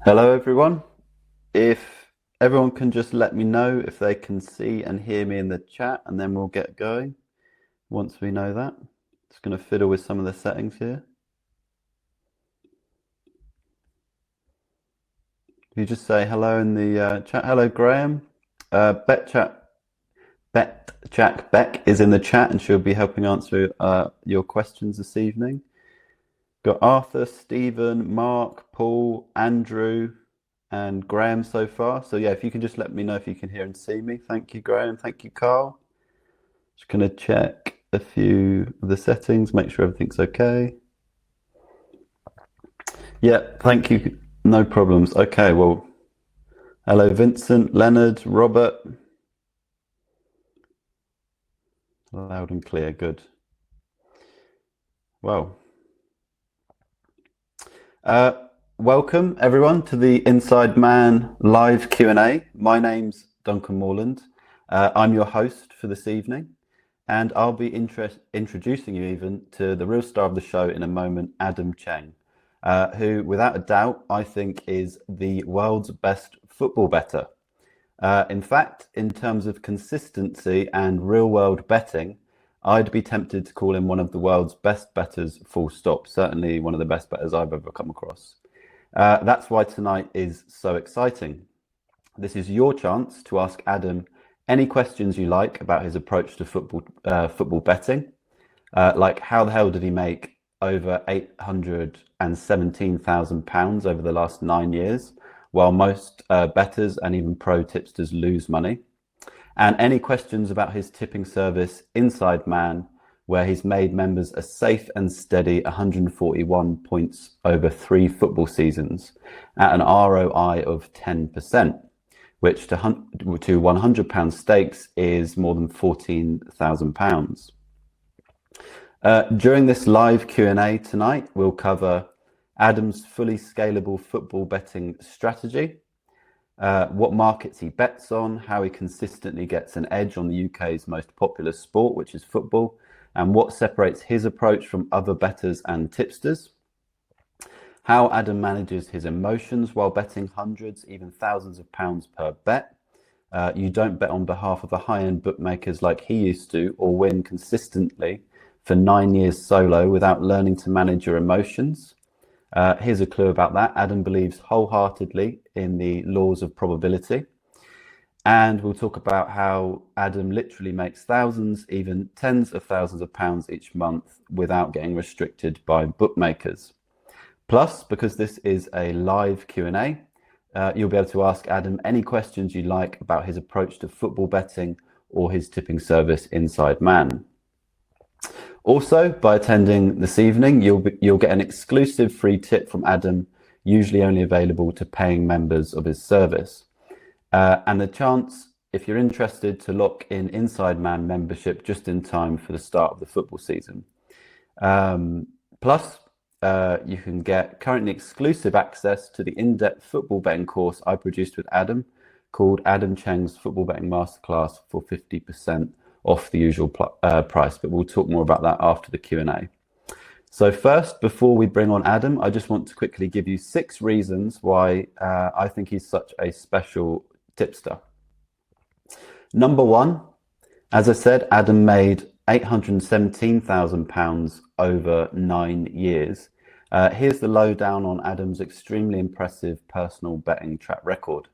Hello, everyone. If everyone can just let me know if they can see and hear me in the chat, and then we'll get going once we know that. Just going to fiddle with some of the settings here. You just say hello in the chat. Hello, Graham. BetChat Beck is in the chat, and she'll be helping answer your questions this evening. Got Arthur, Stephen, Mark, Paul, Andrew, and Graham so far. So yeah, if you can just let me know if you can hear and see me. Thank you, Graham. Thank you, Carl. Just going to check a few of the settings, make sure everything's okay. Yeah, thank you. No problems. Okay, well, hello, Vincent, Leonard, Robert. Loud and clear, good. Well, welcome everyone to the Inside Man live Q&A. My name's Duncan Morland. I'm your host for this evening, and I'll be introducing you even to the real star of the show in a moment, Adam Cheng, who, without a doubt, I think is the world's best football bettor. In fact, in terms of consistency and real-world betting, I'd be tempted to call him one of the world's best bettors, full stop. Certainly one of the best bettors I've ever come across. That's why tonight is so exciting. This is your chance to ask Adam any questions you like about his approach to football betting, like how the hell did he make over £817,000 over the last 9 years, while most bettors and even pro tipsters lose money. And any questions about his tipping service, Inside Man, where he's made members a safe and steady 141 points over 3 football seasons at an ROI of 10%, which to £100 stakes is more than £14,000. During this live Q&A tonight, we'll cover Adam's fully scalable football betting strategy, what markets he bets on, how he consistently gets an edge on the UK's most popular sport, which is football, and what separates his approach from other bettors and tipsters, how Adam manages his emotions while betting hundreds, even thousands of pounds per bet. You don't bet on behalf of the high-end bookmakers like he used to, or win consistently for 9 years solo without learning to manage your emotions. Here's a clue about that. Adam believes wholeheartedly in the laws of probability. And we'll talk about how Adam literally makes thousands, even tens of thousands of pounds each month without getting restricted by bookmakers. Plus, because this is a live Q&A, you'll be able to ask Adam any questions you like about his approach to football betting or his tipping service, Inside Man. Also, by attending this evening, you'll get an exclusive free tip from Adam, usually only available to paying members of his service. And the chance, if you're interested, to lock in Inside Man membership just in time for the start of the football season. Plus, you can get currently exclusive access to the in-depth football betting course I produced with Adam, called Adam Cheng's Football Betting Masterclass, for 50% off the usual price, but we'll talk more about that after the Q&A. So first, before we bring on Adam, I just want to quickly give you 6 reasons why I think he's such a special tipster. Number 1, as I said, Adam made £817,000 over 9 years. Here's the lowdown on Adam's extremely impressive personal betting track record.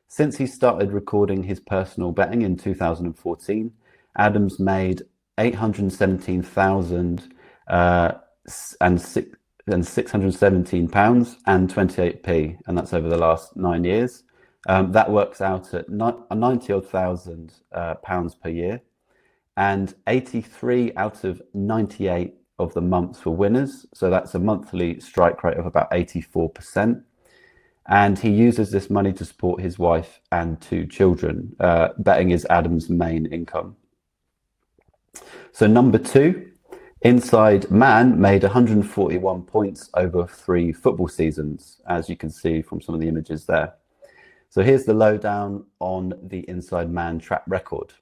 Since he started recording his personal betting in 2014, Adam's made £817,000 and £617 and 28p, and that's over the last 9 years. That works out at 90,000 pounds per year, and 83 out of 98 of the months were winners. So that's a monthly strike rate of about 84%. And he uses this money to support his wife and 2 children. Betting is Adam's main income. So number 2, Inside Man made 141 points over 3 football seasons, as you can see from some of the images there. So here's the lowdown on the Inside Man track record.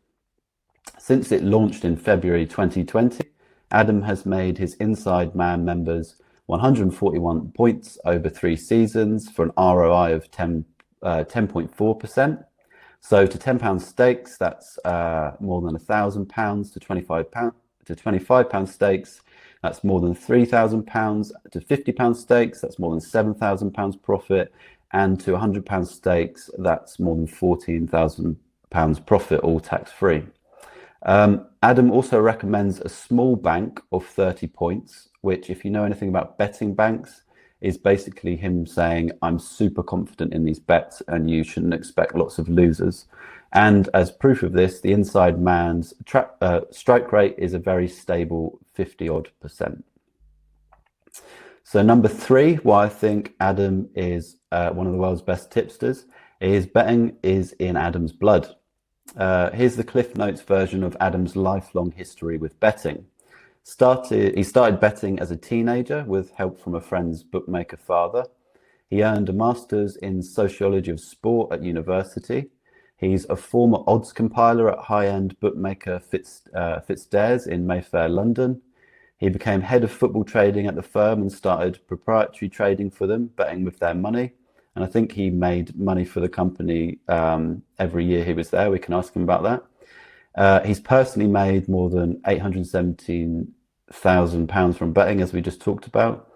Since it launched in February 2020, Adam has made his Inside Man members 141 points over 3 seasons for an ROI of 10.4%. So to £10 stakes, that's more than £1,000. To £25 stakes, that's more than £3,000. To £50 stakes, that's more than £7,000 profit. And to £100 stakes, that's more than £14,000 profit, all tax-free. Adam also recommends a small bank of 30 points, which, if you know anything about betting banks, is basically him saying, I'm super confident in these bets and you shouldn't expect lots of losers. And as proof of this, the Inside Man's strike rate is a very stable 50-odd%. So number 3, why I think Adam is one of the world's best tipsters, is betting is in Adam's blood. Here's the Cliff Notes version of Adam's lifelong history with betting. He started betting as a teenager with help from a friend's bookmaker father. He earned a master's in sociology of sport at university. He's a former odds compiler at high-end bookmaker Fitzdares in Mayfair, London. He became head of football trading at the firm and started proprietary trading for them, betting with their money. And I think he made money for the company every year he was there. We can ask him about that. He's personally made more than £817,000 from betting, as we just talked about.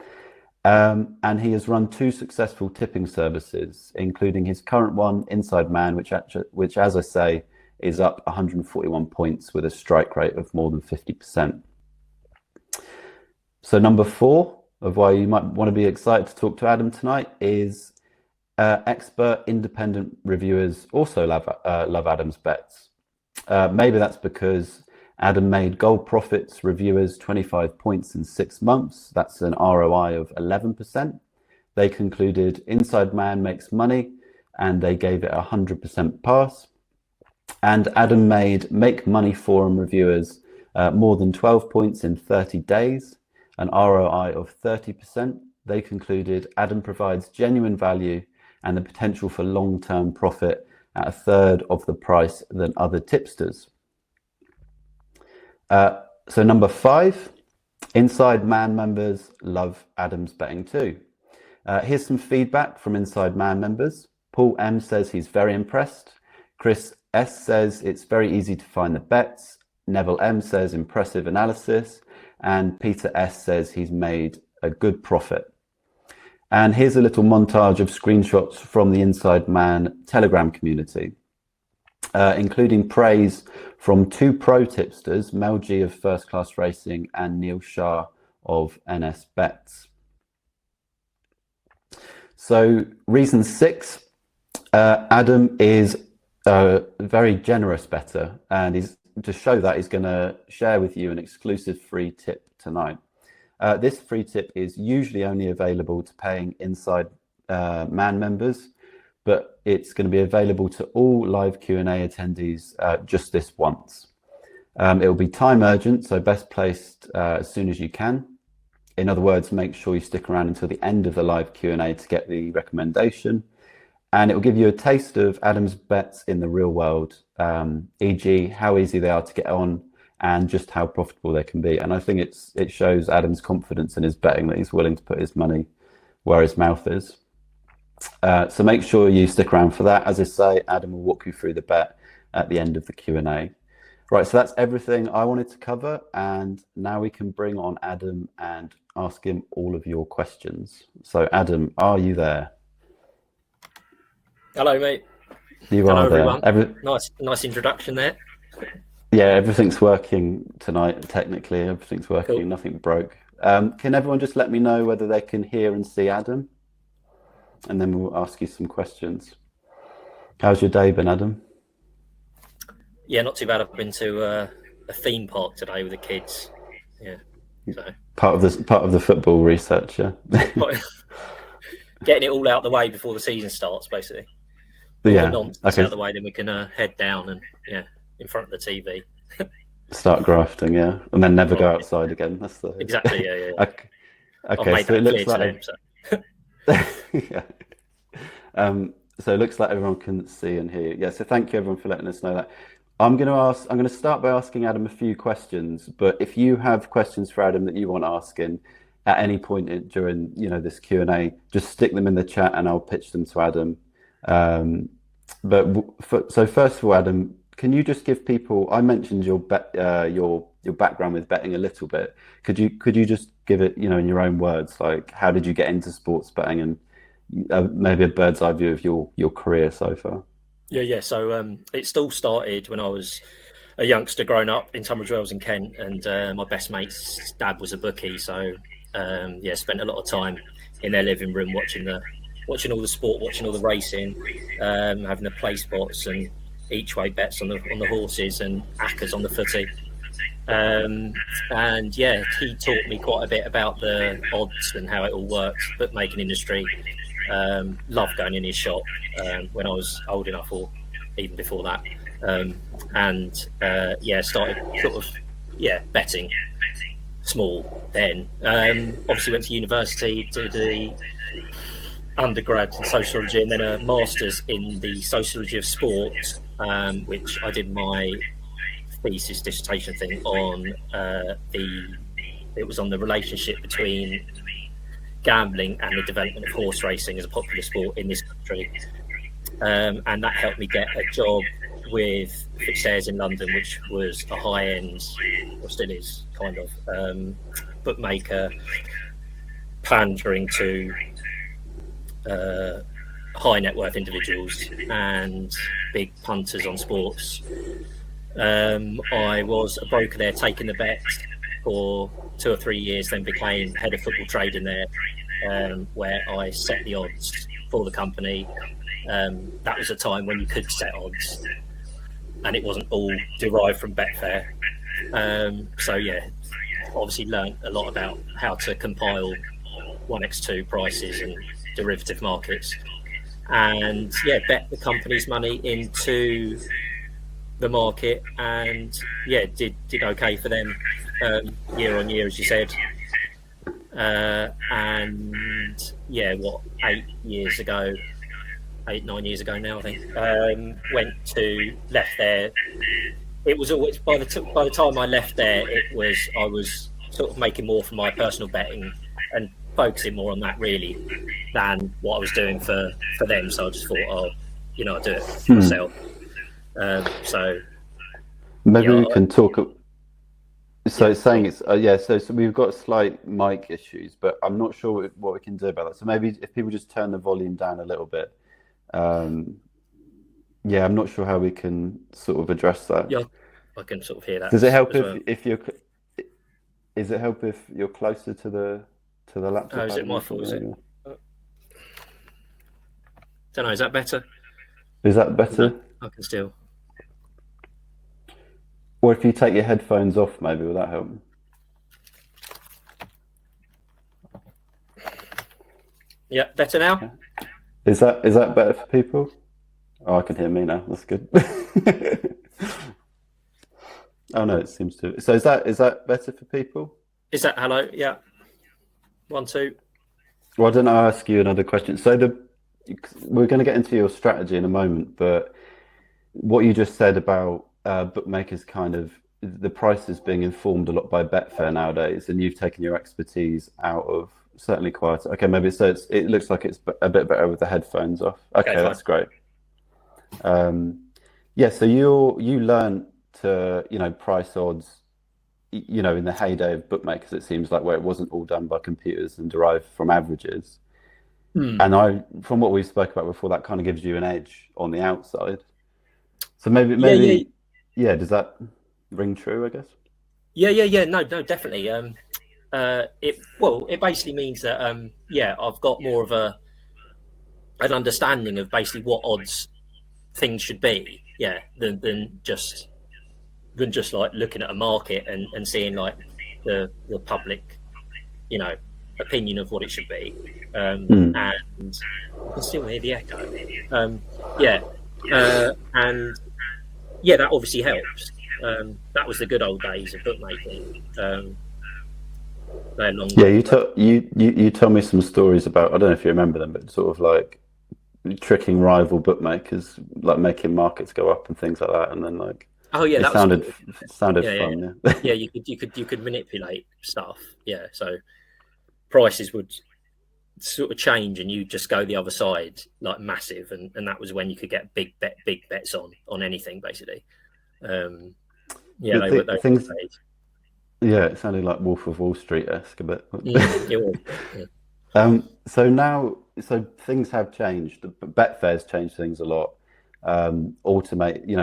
And he has run 2 successful tipping services, including his current one, Inside Man, which, as I say, is up 141 points with a strike rate of more than 50%. So number 4 of why you might want to be excited to talk to Adam tonight is expert independent reviewers also love Adam's bets. Maybe that's because Adam made Gold Profits reviewers 25 points in 6 months. That's an ROI of 11%. They concluded Inside Man makes money, and they gave it a 100% pass. And Adam made Make Money Forum reviewers more than 12 points in 30 days, an ROI of 30%. They concluded Adam provides genuine value and the potential for long-term profit at a third of the price than other tipsters. So number 5, Inside Man members love Adam's betting too. Here's some feedback from Inside Man members. Paul M says he's very impressed. Chris S says it's very easy to find the bets. Neville M says impressive analysis. And Peter S says he's made a good profit. And here's a little montage of screenshots from the Inside Man Telegram community, including praise from 2 pro tipsters, Mel G of First Class Racing and Neil Shah of NS Bets. So reason 6, Adam is a very generous bettor, and to show that, he's going to share with you an exclusive free tip tonight. This free tip is usually only available to paying Inside Man members, but it's going to be available to all live Q&A attendees just this once. It will be time urgent, so best placed as soon as you can. In other words, make sure you stick around until the end of the live Q&A to get the recommendation. And it will give you a taste of Adam's bets in the real world, e.g. how easy they are to get on and just how profitable they can be. And I think it shows Adam's confidence in his betting, that he's willing to put his money where his mouth is. So make sure you stick around for that. As I say, Adam will walk you through the bet at the end of the Q&A. Right, so that's everything I wanted to cover. And now we can bring on Adam and ask him all of your questions. So Adam, are you there? Hello, mate. You Hello, are there. Everyone. Nice introduction there. Yeah, everything's working tonight. Technically, everything's working. Cool. Nothing broke. Can everyone just let me know whether they can hear and see Adam? And then we'll ask you some questions. How's your day been, Adam? Yeah, not too bad. I've been to a theme park today with the kids. Yeah, so Part of the football research, yeah. getting it all out the way before the season starts, basically. Yeah. All the nonsense out the way, then we can head down and in front of the TV. Start grafting, yeah, and then never go outside again. That's the exactly. Yeah. Okay, I've made so it looks clear like to them, yeah. So it looks like everyone can see and hear. Yeah. So thank you everyone for letting us know that. I'm going to start by asking Adam a few questions, but if you have questions for Adam that you want asking, at any point during this Q&A, just stick them in the chat and I'll pitch them to Adam. So first of all, Adam, can you just give people? I mentioned your background with betting a little bit. Could you just give it in your own words, like how did you get into sports betting, and maybe a bird's eye view of your career so far? Yeah. So it still started when I was a youngster growing up in Tunbridge Wells in Kent, and my best mate's dad was a bookie. So spent a lot of time in their living room watching all the sport, watching all the racing, having the play spots and each way bets on the horses and accas on the footy. He taught me quite a bit about the odds and how it all works, bookmaking industry. Loved going in his shop when I was old enough, or even before that. Started sort of betting small then. Obviously went to university, did the undergrad in sociology and then a master's in the sociology of sport, which I did my thesis dissertation thing on. It was on the relationship between gambling and the development of horse racing as a popular sport in this country, and that helped me get a job with Fitzayers in London, which was a high-end, or still is kind of, bookmaker pandering to high net worth individuals and big punters on sports. I was a broker there, taking the bets for 2 or 3 years, then became head of football trading there, where I set the odds for the company. That was a time when you could set odds and it wasn't all derived from Betfair. Obviously learned a lot about how to compile 1x2 prices and derivative markets, and bet the company's money into the market, and did okay for them year on year, as you said. 8-9 years ago now, I think, left there. It was always by the time I left there, I was sort of making more from my personal betting and focusing more on that really than what I was doing for them. So I just thought, I'll do it for myself. Maybe we can talk. So it's saying it's so we've got slight mic issues, but I'm not sure what we can do about that. So maybe if people just turn the volume down a little bit. I'm not sure how we can sort of address that. Yeah, I can sort of hear that. Does it help if you're? Is it help if you're closer to the laptop? Oh, is it my fault? Is it? Don't know. Is that better? Is that better? No, I can still. Or if you take your headphones off, maybe will that help? Yeah, better now. Okay. Is that better for people? Oh, I can hear me now. That's good. Oh no, it seems to. So is that better for people? Is that hello? Yeah. 1, 2. Well, I didn't ask you another question. So we're going to get into your strategy in a moment, but what you just said about bookmakers, kind of the prices being informed a lot by Betfair nowadays, and you've taken your expertise out of. Certainly quite. Okay, maybe it looks like it's a bit better with the headphones off. Okay, that's great. So you learned to price odds, in the heyday of bookmakers. It seems like where it wasn't all done by computers and derived from averages. And from what we spoke about before, that kind of gives you an edge on the outside. So maybe does that ring true? I guess. Yeah. No, definitely. It basically means that I've got more of an understanding of basically what odds things should be, than just like looking at a market and seeing like the public, opinion of what it should be. And I can still hear the echo. That obviously helps. That was the good old days of bookmaking. You tell me some stories about, I don't know if you remember them, but sort of like tricking rival bookmakers, like making markets go up and things like that, and then like that sounded fun. Yeah, you could manipulate stuff. So prices would sort of change and you just go the other side, like massive, and that was when you could get big bets on anything basically. Things. Yeah, it sounded like Wolf of Wall Street-esque a bit. It was, yeah. So things have changed. Betfair's changed things a lot.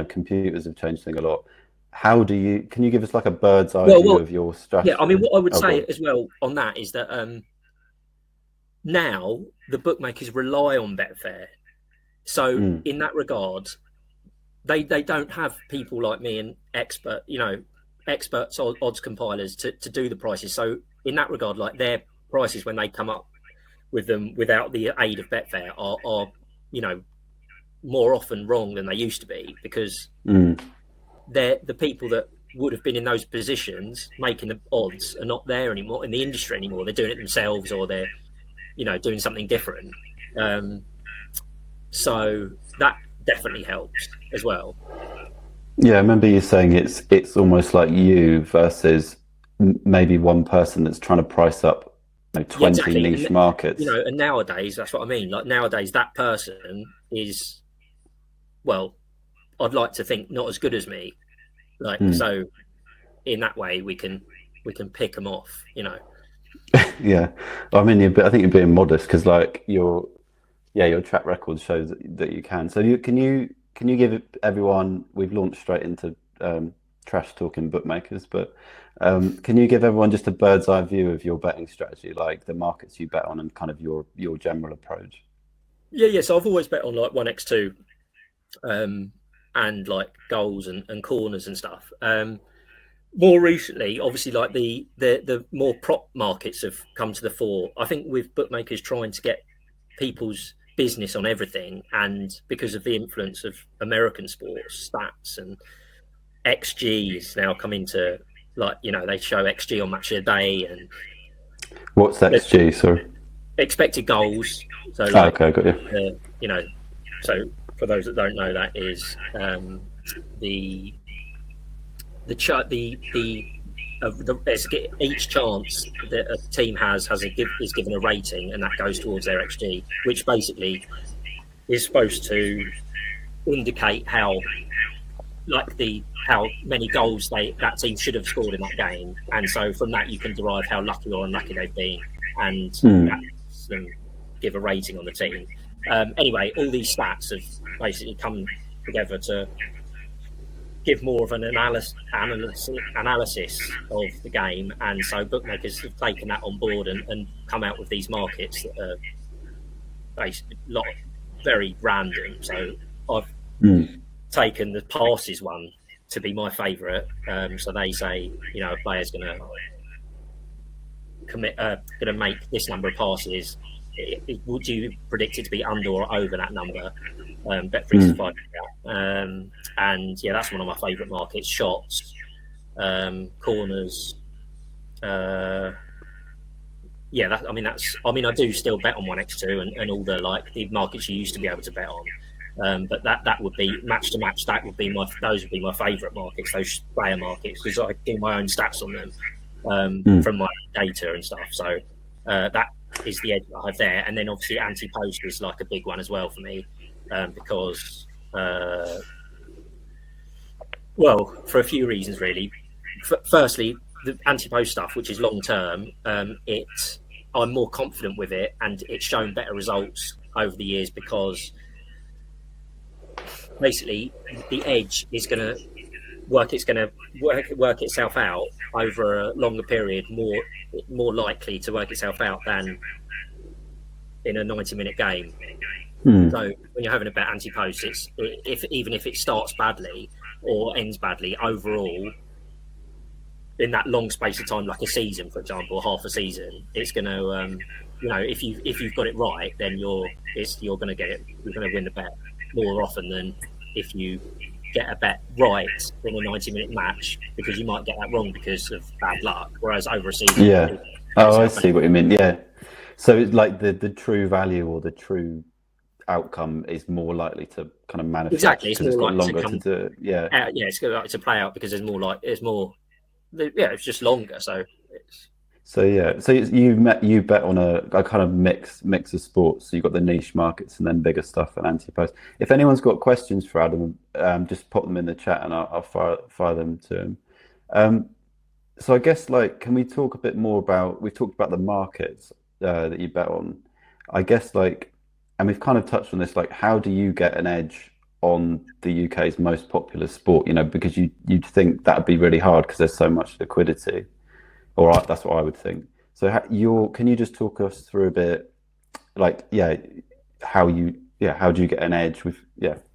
Computers have changed things a lot. Can you give us like a bird's eye view of your strategy? Yeah, I mean, what I would say as well on that is that now the bookmakers rely on Betfair. So in that regard, they don't have people like me and experts odds compilers to do the prices. So in that regard, like their prices when they come up with them without the aid of Betfair are more often wrong than they used to be, because they're the people that would have been in those positions making the odds are not there anymore in the industry anymore. They're doing it themselves, or they're doing something different. So that definitely helps as well. Yeah, I remember you saying it's almost like you versus maybe one person that's trying to price up 20 niche markets. And nowadays that's what I mean. Like nowadays, that person is, well, I'd like to think not as good as me. So in that way we can pick them off. Yeah, I mean, I think you're being modest because like your track record shows that you can. So can you give everyone? We've launched straight into trash talking bookmakers, but can you give everyone just a bird's eye view of your betting strategy, like the markets you bet on and kind of your general approach? Yeah. So I've always bet on like 1x2, and like goals and corners and stuff. More recently, obviously, like the more prop markets have come to the fore. I think with bookmakers trying to get people's business on everything, and because of the influence of American sports stats and XG is now coming to, like, they show XG on Match of the Day. And what's XG? Sorry, expected goals. So okay, got you. So for those that don't know, that is each chance that a team is given a rating, and that goes towards their XG, which basically is supposed to indicate how many goals that team should have scored in that game, and so from that you can derive how lucky or unlucky they've been, and that's them give a rating on the team. Anyway, all these stats have basically come together to give more of an analysis of the game, and so bookmakers have taken that on board and come out with these markets that are basically very random. So I've taken the passes one to be my favourite. So they say, a player's going to make this number of passes. Would you predict it to be under or over that number? Bet365. And yeah, that's one of my favourite markets. Shots, corners. I do still bet on 1x2 and all the markets you used to be able to bet on. But that would be match to match. Those would be my favourite markets, those player markets, because I do my own stats on them from my data and stuff. So that is the edge that I have there. And then obviously anti-post is like a big one as well for me, because for a few reasons really. Firstly, the anti-post stuff, which is long term, I'm more confident with it, and it's shown better results over the years because basically the edge is going to work itself out over a longer period, more likely to work itself out than in a 90-minute game. So when you're having a bet anti-post, even if it starts badly or ends badly, overall in that long space of time, like a season, for example, half a season, it's going to if you've got it right, then you're going to get it. You're going to win the bet more often than if you get a bet right in a 90-minute match, because you might get that wrong because of bad luck. Whereas over a season, I see what you mean. Yeah, so it's like the true value or the true outcome is more likely to kind of manifest. Exactly, it's more longer to do it. It's likely to play out because it's more. Yeah, it's just longer. So So yeah, so you bet on a kind of mix of sports. So you've got the niche markets and then bigger stuff and anti-post. If anyone's got questions for Adam, just pop them in the chat and I'll fire them to him. Um, so I guess like, can we talk a bit more about? We've talked about the markets that you bet on. I guess like, and we've kind of touched on this. Like, how do you get an edge on the UK's most popular sport? You know, because you'd think that'd be really hard because there's so much liquidity. All right, that's what I would think. So can you just talk us through a bit, like, how do you get an edge with,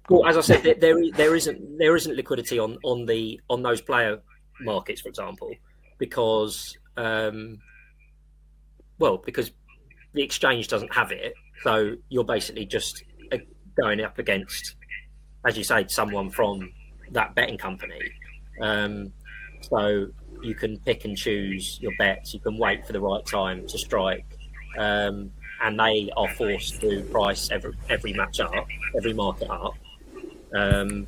Well, as I said, there isn't liquidity on those player markets, for example, because because the exchange doesn't have it. So you're basically just going up against, as you say, someone from that betting company. So you can pick and choose your bets. You can wait for the right time to strike, and they are forced to price every match up, every market up. And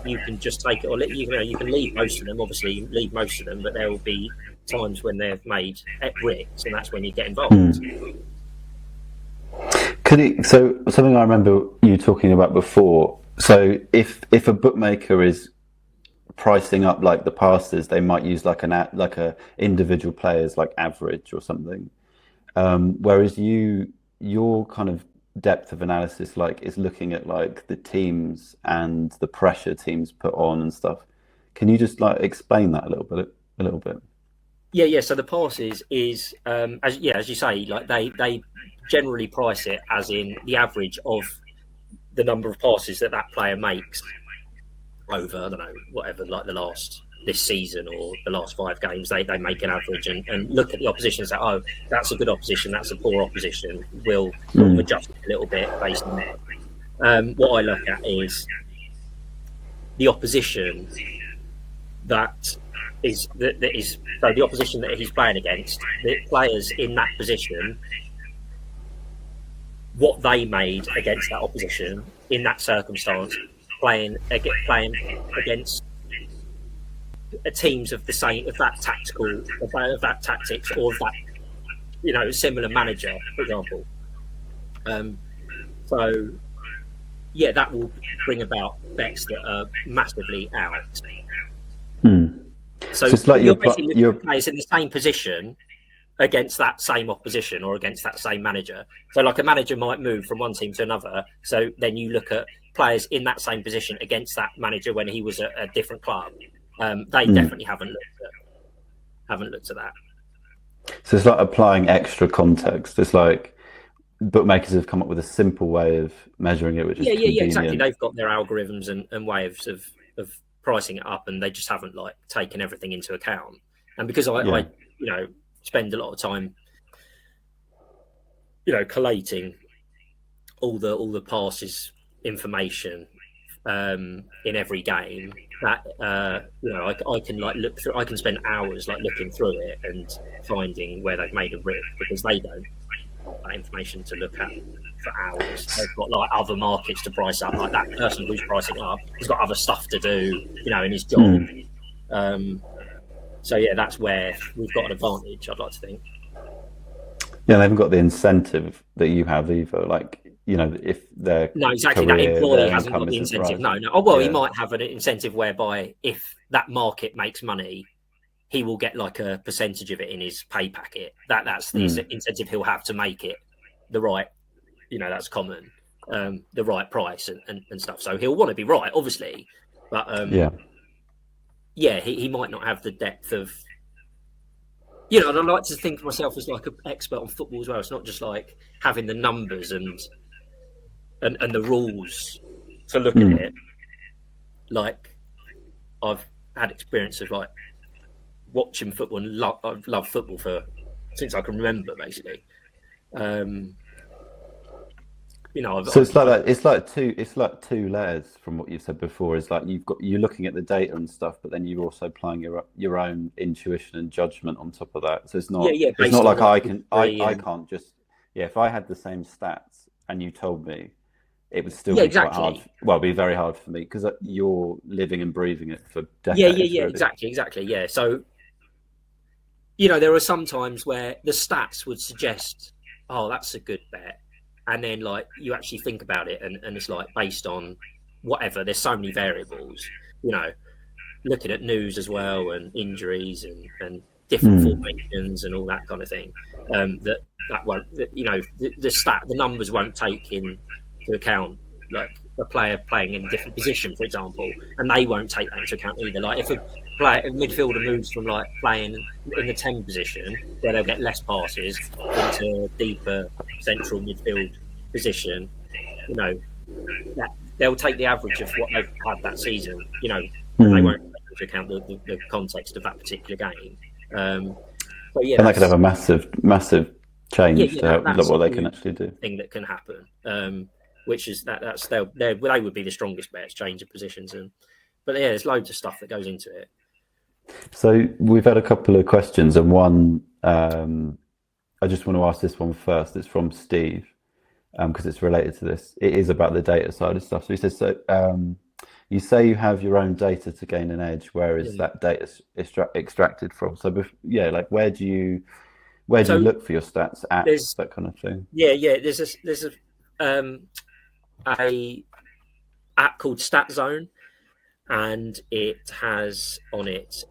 you can just take it, or you can leave most of them. Obviously, leave most of them, but there will be times when they're made at bricks, and that's when you get involved. So something I remember you talking about before. So if a bookmaker is pricing up like the passes, they might use like a individual players like average or something. Whereas your kind of depth of analysis like is looking at like the teams and the pressure teams put on and stuff. Can you just like explain that a little bit? Yeah. So the passes is as you say, like they generally price it as in the average of the number of passes that player makes over, I don't know, whatever, like this season or the last 5 games, they make an average and look at the opposition and say, oh, that's a good opposition, that's a poor opposition. We'll adjust it a little bit based on that. What I look at is the opposition that is so the opposition that he's playing against, the players in that position, what they made against that opposition in that circumstance, playing against teams of the same, of that tactics, or of that similar manager, for example. So yeah, that will bring about bets that are massively out. So it's like you're basically looking at players in the same position against that same opposition or against that same manager. So like a manager might move from one team to another. So then you look at players in that same position against that manager when he was at a different club. They definitely haven't looked at that. So it's like applying extra context. It's like bookmakers have come up with a simple way of measuring it, which is convenient. Exactly. They've got their algorithms and ways of pricing it up, and they just haven't like taken everything into account. And because I spend a lot of time collating all the passes information in every game, that I can like look through. I can spend hours like looking through it and finding where they've made a rip, because they don't have that information to look at for hours. They've got like other markets to price up. Like that person who's pricing up, he's got other stuff to do, in his job. So yeah, that's where we've got an advantage, I'd like to think. Yeah, they haven't got the incentive that you have either. Like, if they're exactly, that employee hasn't got the incentive. No. Oh well, he might have an incentive whereby if that market makes money, he will get like a percentage of it in his pay packet. That's the incentive he'll have to make it the right. That's common, the right price and stuff. So he'll want to be right, obviously, but he might not have the depth of. And I like to think of myself as like an expert on football as well. It's not just like having the numbers and the rules to look at it. Like I've had experience of like watching football and I've loved football since I can remember, basically. So it's like that. It's like two layers from what you said before. Is like you're looking at the data and stuff, but then you're also applying your own intuition and judgment on top of that. So it's not it's not like I can't just if I had the same stats and you told me, it would still be quite hard. Well, it'd be very hard for me because you're living and breathing it for decades. Exactly. Yeah. So there are some times where the stats would suggest, oh, that's a good bet. And then like you actually think about it and it's like based on whatever. There's so many variables, looking at news as well and injuries and different formations and all that kind of thing. That won't, the numbers won't take into account like a player playing in a different position, for example, and they won't take that into account either. Like if a midfielder moves from like playing in the 10 position where they'll get less passes into a deeper central midfield position, that they'll take the average of what they've had that season. They won't take into account the context of that particular game. So yeah, and that could have a massive change to what they can actually do. Thing that can happen. Which is they would be the strongest bets, change of positions, but yeah, there's loads of stuff that goes into it. So we've had a couple of questions, and one I just want to ask this one first. It's from Steve because it's related to this. It is about the data side of stuff. So he says, you say you have your own data to gain an edge. Where is that data extracted from? So like where do you look for your stats at, that kind of thing? Yeah. There's a app called StatZone, and it has on it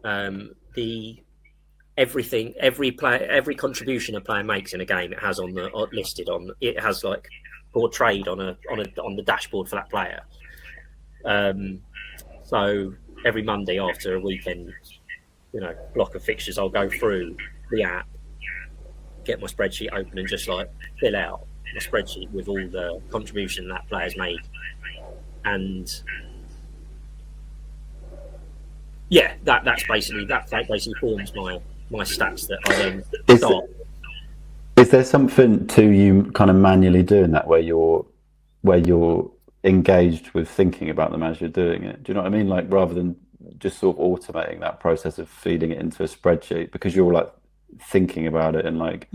every contribution a player makes in a game. It has listed on. It has like portrayed on the dashboard for that player. So every Monday after a weekend, block of fixtures, I'll go through the app, get my spreadsheet open, and just like fill out my spreadsheet with all the contribution that player's made, and that basically forms my stats that I then start. Is there something to you kind of manually doing that where you're engaged with thinking about them as you're doing it? Do you know what I mean? Like rather than just sort of automating that process of feeding it into a spreadsheet, because you're like thinking about it and like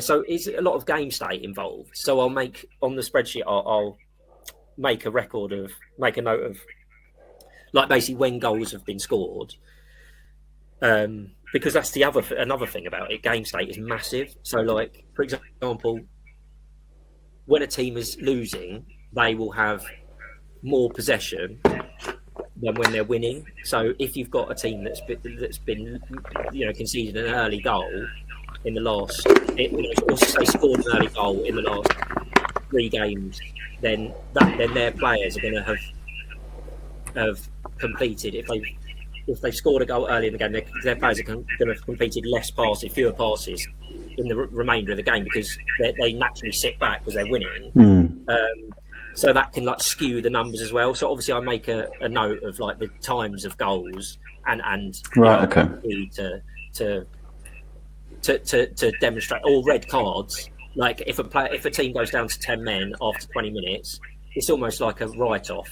so it's a lot of game state involved. So I'll make on the spreadsheet, I'll make a note of like basically when goals have been scored, because that's another thing about it. Game state is massive. So like for example, when a team is losing, they will have more possession than when they're winning. So if you've got a team that's been conceded an early goal in the last, or say scored an early goal in the last 3 games, then their players are going to have completed, if they've scored a goal early in the game, their players are going to have completed fewer passes in the remainder of the game, because they naturally sit back because they're winning. So that can like skew the numbers as well. So obviously I make a note of like the times of goals and to demonstrate, or red cards. Like if a team goes down to 10 men after 20 minutes, it's almost like a write-off,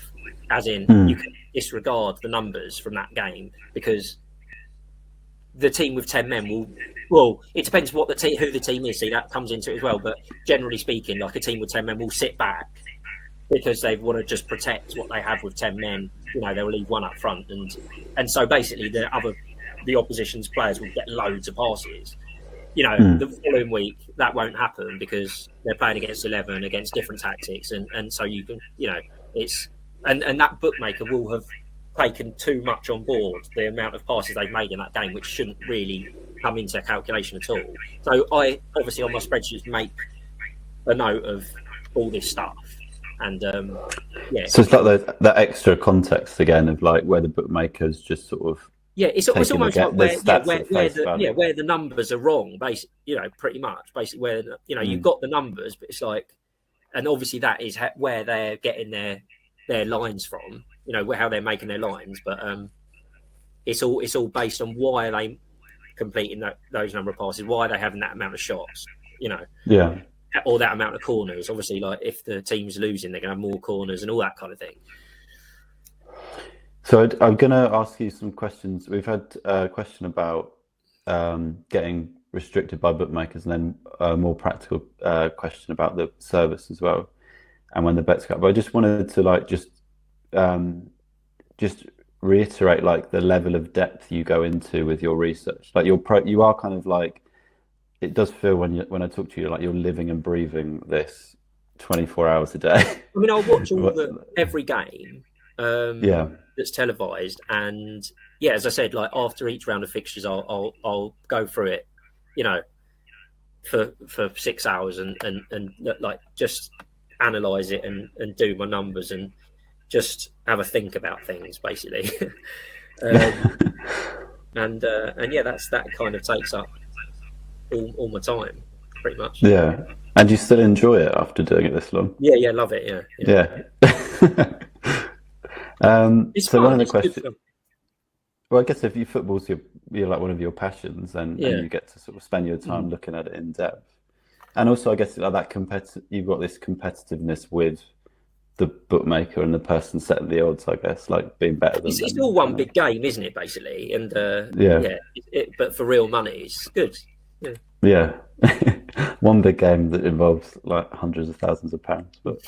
as in you can disregard the numbers from that game, because the team with 10 men well, it depends who the team is. See, that comes into it as well. But generally speaking, like a team with 10 men will sit back because they want to just protect what they have with 10 men. They'll leave one up front, and so basically the opposition's players will get loads of passes. The following week that won't happen because they're playing against 11 against different tactics, and so you can it's and that bookmaker will have taken too much on board the amount of passes they've made in that game, which shouldn't really come into calculation at all. So I obviously on my spreadsheet make a note of all this stuff. And so it's like that extra context again of like where the bookmakers just sort of it's almost like where the numbers are wrong, basically, pretty much basically where you've got the numbers, but it's like, and obviously that is where they're getting their lines from, how they're making their lines, but it's all based on why are they completing those number of passes, why are they having that amount of shots, or that amount of corners. Obviously, like if the team's losing, they're going to have more corners and all that kind of thing. So I'm going to ask you some questions. We've had a question about getting restricted by bookmakers, and then a more practical question about the service as well, and when the bets go up. But I just wanted to like just reiterate like the level of depth you go into with your research? Like you are kind of like, it does feel when I talk to you like you're living and breathing this 24 hours a day. I mean, I'll watch every game Yeah. that's televised, and yeah, as I said, like after each round of fixtures, I'll go through it, you know, for 6 hours and like just analyze it and do my numbers and just have a think about things basically. And yeah, that kind of takes up all my time pretty much. Yeah. And you still enjoy it after doing it this long? Yeah, love it. Yeah. It's so fun. one of the It's good questions, fun. well, I guess if football's you're like one of your passions, and Yeah. you get to sort of spend your time looking at it in depth. And also, I guess like that you've got this competitiveness with the bookmaker and the person setting the odds. I guess like being better than It's them, all one kind of. big game, isn't it? Basically, and Yeah. but for real money, it's good. Yeah. One big game that involves like hundreds of thousands of pounds. But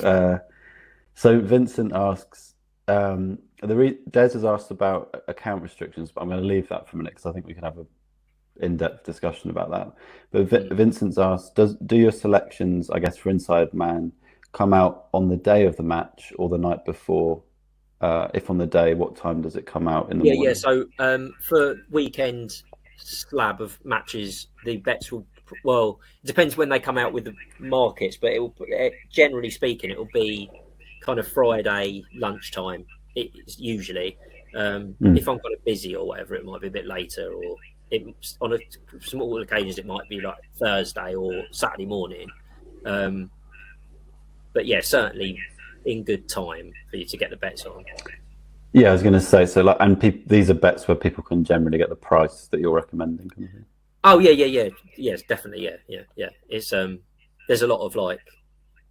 so Vincent asks, Des has asked about account restrictions, but I'm going to leave that for a minute because I think we can have a in-depth discussion about that. But Vincent's asked, do your selections, I guess, for Inside Man come out on the day of the match or the night before? If on the day, what time does it come out in the morning? Yeah. So for weekend slab of matches, the bets will. Well, it depends when they come out with the markets, but generally speaking, it will be kind of Friday lunchtime. It's usually if I'm kind of busy or whatever, it might be a bit later, or on a small occasions it might be like Thursday or Saturday morning. But yeah, certainly in good time for you to get the bets on. Yeah, I was going to say, so like, and these are bets where people can generally get the price that you're recommending. Oh yeah, yes, definitely, yeah. It's there's a lot of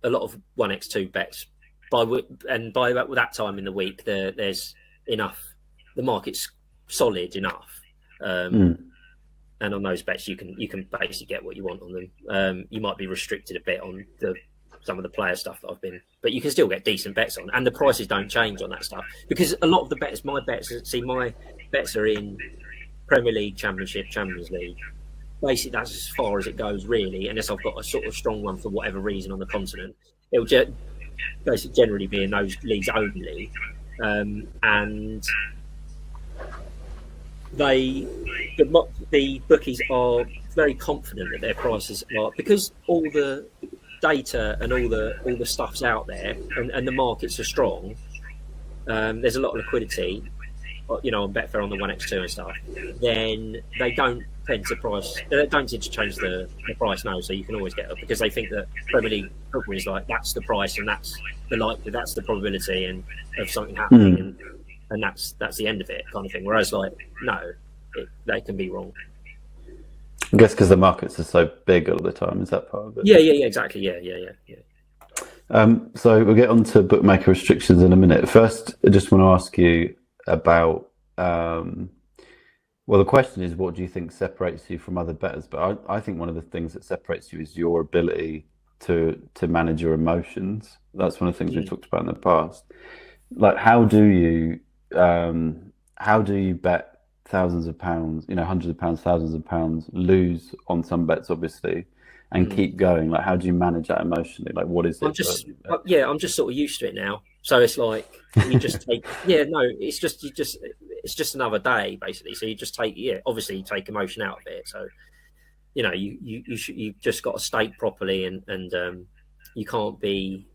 1x2 bets by that time in the week. There's enough. The market's solid enough, and on those bets you can basically get what you want on them. You might be restricted a bit on some of the player stuff that I've been, but you can still get decent bets on, and the prices don't change on that stuff because a lot of the bets, my bets are in Premier League, Championship, Champions League. Basically, that's as far as it goes, really, unless I've got a sort of strong one for whatever reason on the continent. It'll basically generally be in those leagues only, and the bookies are very confident that their prices are, because all the data and all the stuff's out there and the markets are strong. There's a lot of liquidity, on Betfair on the 1x2 and stuff. Then they don't tend to change the price now, so you can always get it because they think that Premier League football is like that's the price and that's the probability and of something happening and that's the end of it kind of thing. Whereas like no, they can be wrong. I guess because the markets are so big all the time. Is that part of it? Yeah, exactly. Yeah. So we'll get on to bookmaker restrictions in a minute. First, I just want to ask you about. Well, the question is, what do you think separates you from other bettors? But I think one of the things that separates you is your ability to manage your emotions. That's one of the things we've talked about in the past. Like, how do you bet thousands of pounds, hundreds of pounds, thousands of pounds, lose on some bets, obviously, and keep going? Like, how do you manage that emotionally? Like, what is it? I'm just sort of used to it now. So it's like you just take, it's just another day basically. So you just take, obviously you take emotion out of it. So, you just got to stake properly and you can't be,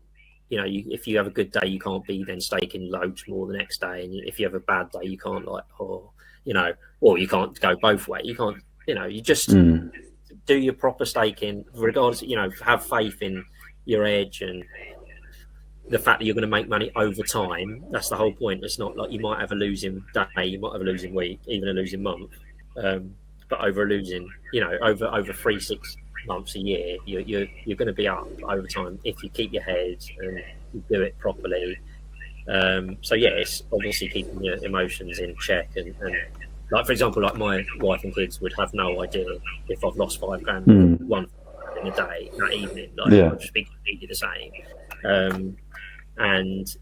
if you have a good day, you can't be then staking loads more the next day. And if you have a bad day, you can't or you can't go both ways. You can't, you just do your proper staking regardless, have faith in your edge and the fact that you're going to make money over time. That's the whole point. It's not like you might have a losing day, you might have a losing week, even a losing month. But over a losing, over 3-6 months a year, you're going to be up over time if you keep your head and you do it properly. So it's obviously keeping your emotions in check and like, for example, like my wife and kids would have no idea if I've lost $5,000 one in a day that evening. I'll just be completely the same. And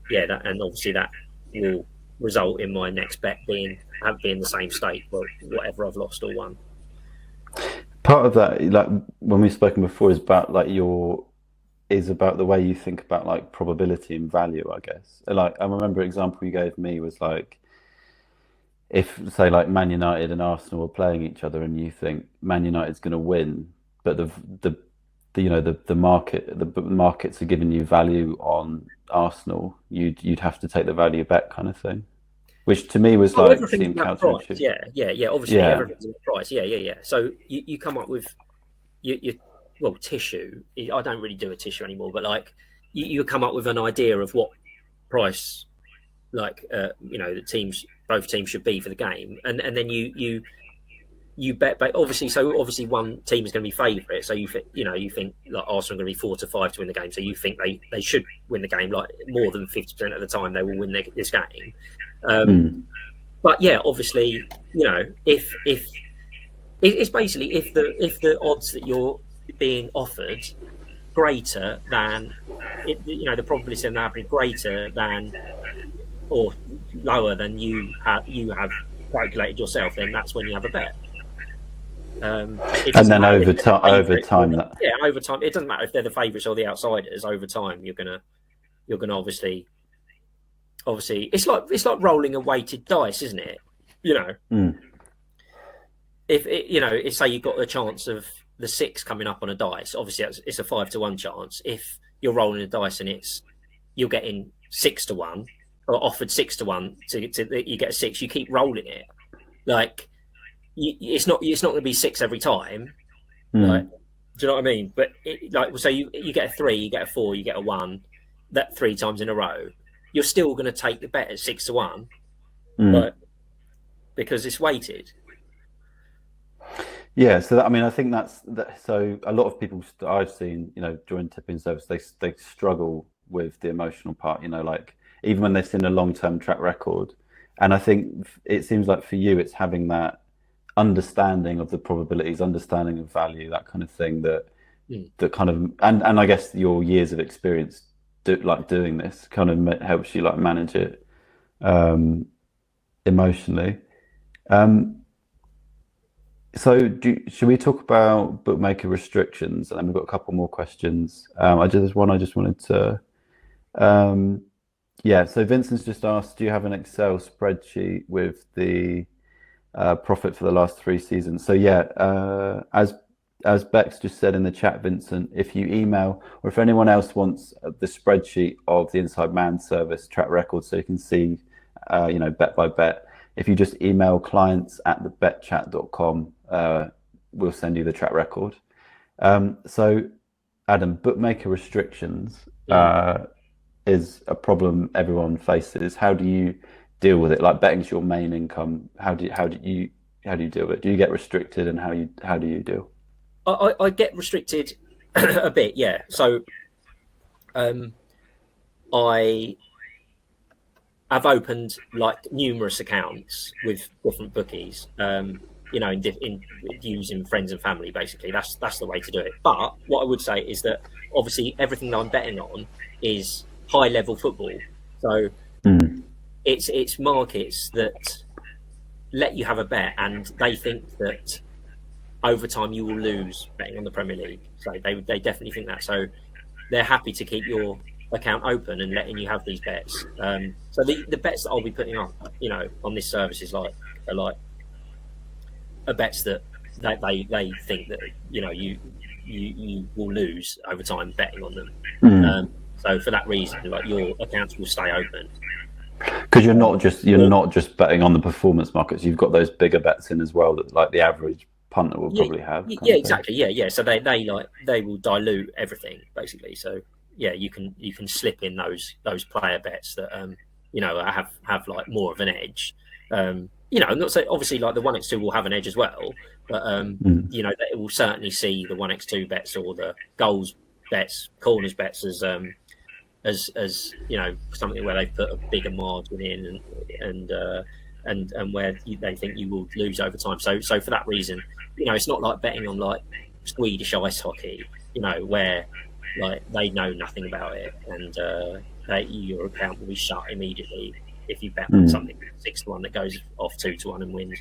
obviously that will result in my next bet being the same stake, well, whatever I've lost or won. Part of that, like when we've spoken before, is about like about the way you think about like probability and value, I guess. Like I remember an example you gave me was like if say like Man United and Arsenal are playing each other and you think Man United's going to win, but the markets are giving you value on Arsenal, you'd have to take the value bet kind of thing, which to me was like seemed counterintuitive. Yeah. Obviously, everything's in the price. Yeah. So you come up with your tissue. I don't really do a tissue anymore, but like you come up with an idea of what price, like both teams should be for the game, and then you bet. But obviously one team is going to be favourite. So you think like Arsenal are going to be 4-5 to win the game. So you think they should win the game. Like more than 50% of the time they will win this game. But yeah, obviously, if it's basically if the odds that you're being offered greater than the probability of that happening greater than or lower than you have calculated yourself, then that's when you have a bet. And then over time, it doesn't matter if they're the favourites or the outsiders. Over time, you're gonna obviously, it's like rolling a weighted dice, isn't it? If say you've got the chance of the 6 coming up on a dice, obviously it's a 5-1 chance. If you're rolling a dice and you're getting 6-1 or offered 6-1 to you get a 6, you keep rolling it. Like it's not going to be 6 every time. Like, do you know what I mean? But you get a 3, you get a 4, you get a 1, that 3 times in a row. You're still going to take the bet at 6-1, but because it's weighted. Yeah, so I think that's so a lot of people I've seen, join tipping service, they struggle with the emotional part, like even when they've seen a long-term track record. And I think it seems like for you, it's having that understanding of the probabilities, understanding of value, that kind of thing that kind of, and I guess your years of experience doing this kind of helps you like manage it emotionally. So should we talk about bookmaker restrictions? And then we've got a couple more questions. I just wanted to, so Vincent's just asked, do you have an Excel spreadsheet with the profit for the last 3 seasons? So as Bex just said in the chat, Vincent, if you email, or if anyone else wants the spreadsheet of the Inside Man service track record so you can see, bet by bet, if you just email clients@thebetchat.com, we'll send you the track record. So Adam, bookmaker restrictions is a problem everyone faces. How do you deal with it? Like betting's your main income. How do you deal with it? Do you get restricted, and how do you deal? I get restricted a bit, yeah. So I have opened like numerous accounts with different bookies, in using friends and family. Basically, that's the way to do it. But what I would say is that obviously everything that I'm betting on is high level football. So it's markets that let you have a bet, and they think that over time you will lose betting on the Premier League. So they definitely think that. So they're happy to keep your account open and letting you have these bets. So the bets that I'll be putting up, on this service is like bets that they think that you will lose over time betting on them. So for that reason, like your accounts will stay open. Because you're not just betting on the performance markets. You've got those bigger bets in as well that like the average punter will probably have. Yeah, exactly. Yeah. So they will dilute everything basically. So yeah, you can slip in those player bets that have like more of an edge. I'm not saying obviously like the 1x2 will have an edge as well, but it will certainly see the 1x2 bets or the goals bets, corners bets as something where they put a bigger margin in and where they think you will lose over time. So for that reason, it's not like betting on like Swedish ice hockey, where like they know nothing about it and your account will be shut immediately. if you bet on something 6-1 that goes off 2-1 and wins.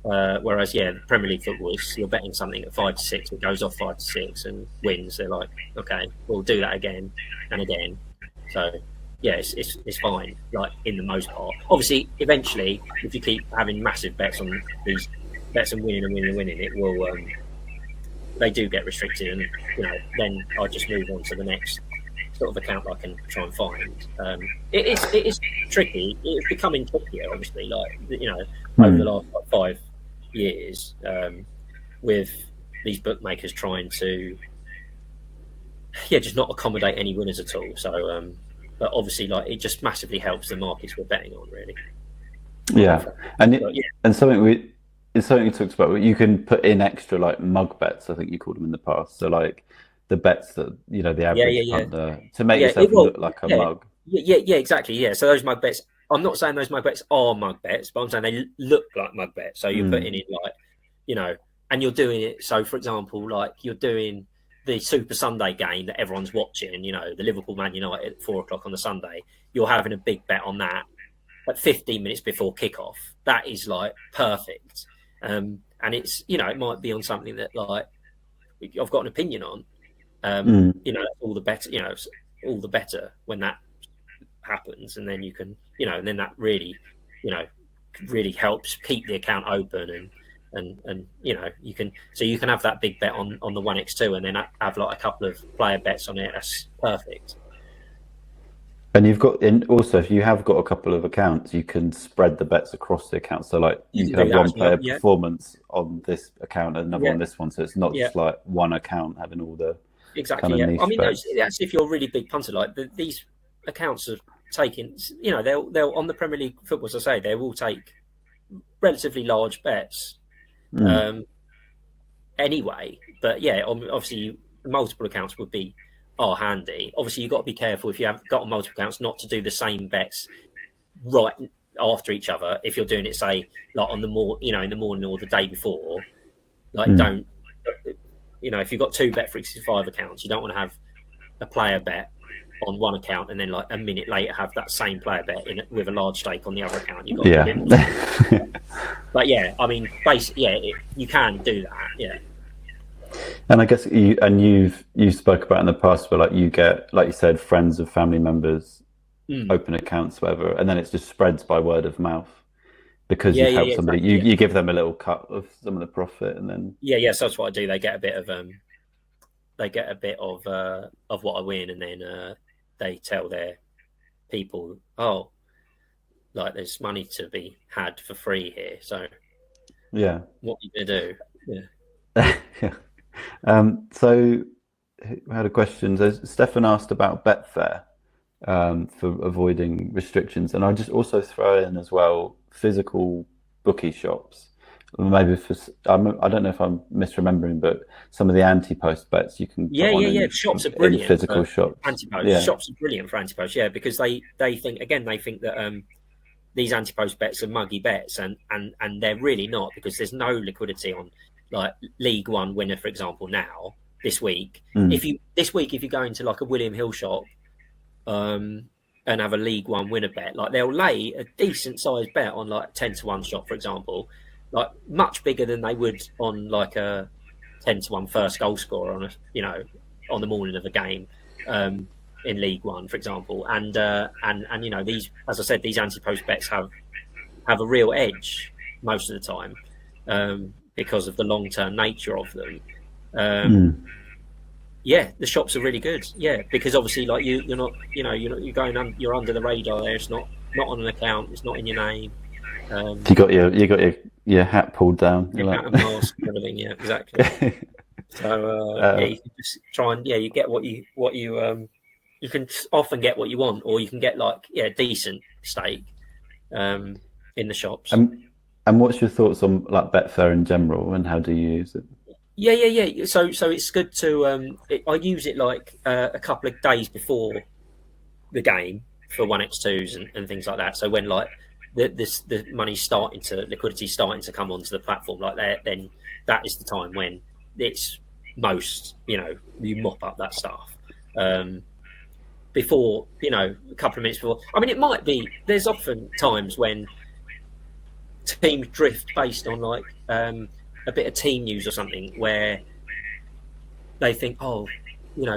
Whereas, the Premier League football is you're betting something at 5-6, it goes off 5-6 and wins. They're like, okay, we'll do that again and again. So it's fine, like in the most part. Obviously, eventually, if you keep having massive bets on these bets and winning, it will. They do get restricted, and then I'll just move on to the next sort of account I can try and find. It is tricky. It's becoming trickier, obviously. Like over the last 5 years, with these bookmakers trying to, just not accommodate any winners at all. So, but obviously, like it just massively helps the markets we're betting on, really. Yeah, and something it's something you talked about. You can put in extra like mug bets. I think you called them in the past. So like the bets that the average punter to make yourself look like a mug. Yeah, exactly. Yeah, so those mug bets. I'm not saying those mug bets are mug bets, but I'm saying they look like mug bets. So you're putting in like, and you're doing it. So for example, like you're doing the Super Sunday game that everyone's watching. The Liverpool Man United at 4:00 on the Sunday. You're having a big bet on that at 15 minutes before kickoff. That is like perfect. And it's it might be on something that like I've got an opinion on. All the better. All the better when that happens, and then you can and then that really really helps keep the account open and you can have that big bet on the 1x2 and then have like a couple of player bets on it. That's perfect. And you've got, and also if you have got a couple of accounts, you can spread the bets across the account. So like you can have one player performance on this account and another on this one. So it's not just like one account having all the exactly. Kind of niche I mean, bets. that's if you're a really big punter. Like these accounts are taking, they'll on the Premier League football, as I say, they will take relatively large bets. Anyway, but obviously multiple accounts are handy. Obviously, you've got to be careful if you have got multiple accounts not to do the same bets right after each other. If you're doing it, say, like in the morning or the day before, like don't, if you've got two Bet365 accounts, you don't want to have a player bet on one account and then like a minute later have that same player bet with a large stake on the other account. You've got but I mean, basically, you can do that. Yeah. And I guess you've spoke about in the past where like you get, like you said, friends of family members open accounts, whatever, and then it just spreads by word of mouth because you've helped somebody. Exactly, you give them a little cut of some of the profit, and then so that's what I do. They get a bit of what I win, and then they tell their people, oh, like there's money to be had for free here. So what are you gonna do? Yeah. So we had a question. So Stefan asked about Betfair for avoiding restrictions, and I just also throw in as well physical bookie shops. Maybe I don't know if I'm misremembering, but some of the anti-post bets you can shops are brilliant. Physical shops, anti-post shops are brilliant for anti-post. Yeah, because they think that these anti-post bets are muggy bets, and they're really not, because there's no liquidity on like League One winner, for example. Now this week, if you go into like a William Hill shop, and have a League One winner bet, like they'll lay a decent sized bet on like 10-1 shot, for example, like much bigger than they would on like a 10-1 first goal scorer on the morning of a game in League One, for example. And these, as I said, these anti-post bets have a real edge most of the time because of the long-term nature of them. The shops are really good. Yeah, because obviously, like you're not you're under the radar there. It's not on an account. It's not in your name. You got your hat pulled down. Your hat and mask and everything. Yeah, exactly. So you can just try and you get what you you can often get what you want, or you can get like decent stake in the shops. And what's your thoughts on like Betfair in general, and how do you use it? Yeah. So it's good to I use it like a couple of days before the game for 1x2s and things like that. So when like the money's liquidity's starting to come onto the platform like that, then that is the time when it's most, you mop up that stuff. before, a couple of minutes before. I mean, it might be. There's often times when teams drift based on like a bit of team news or something, where they think,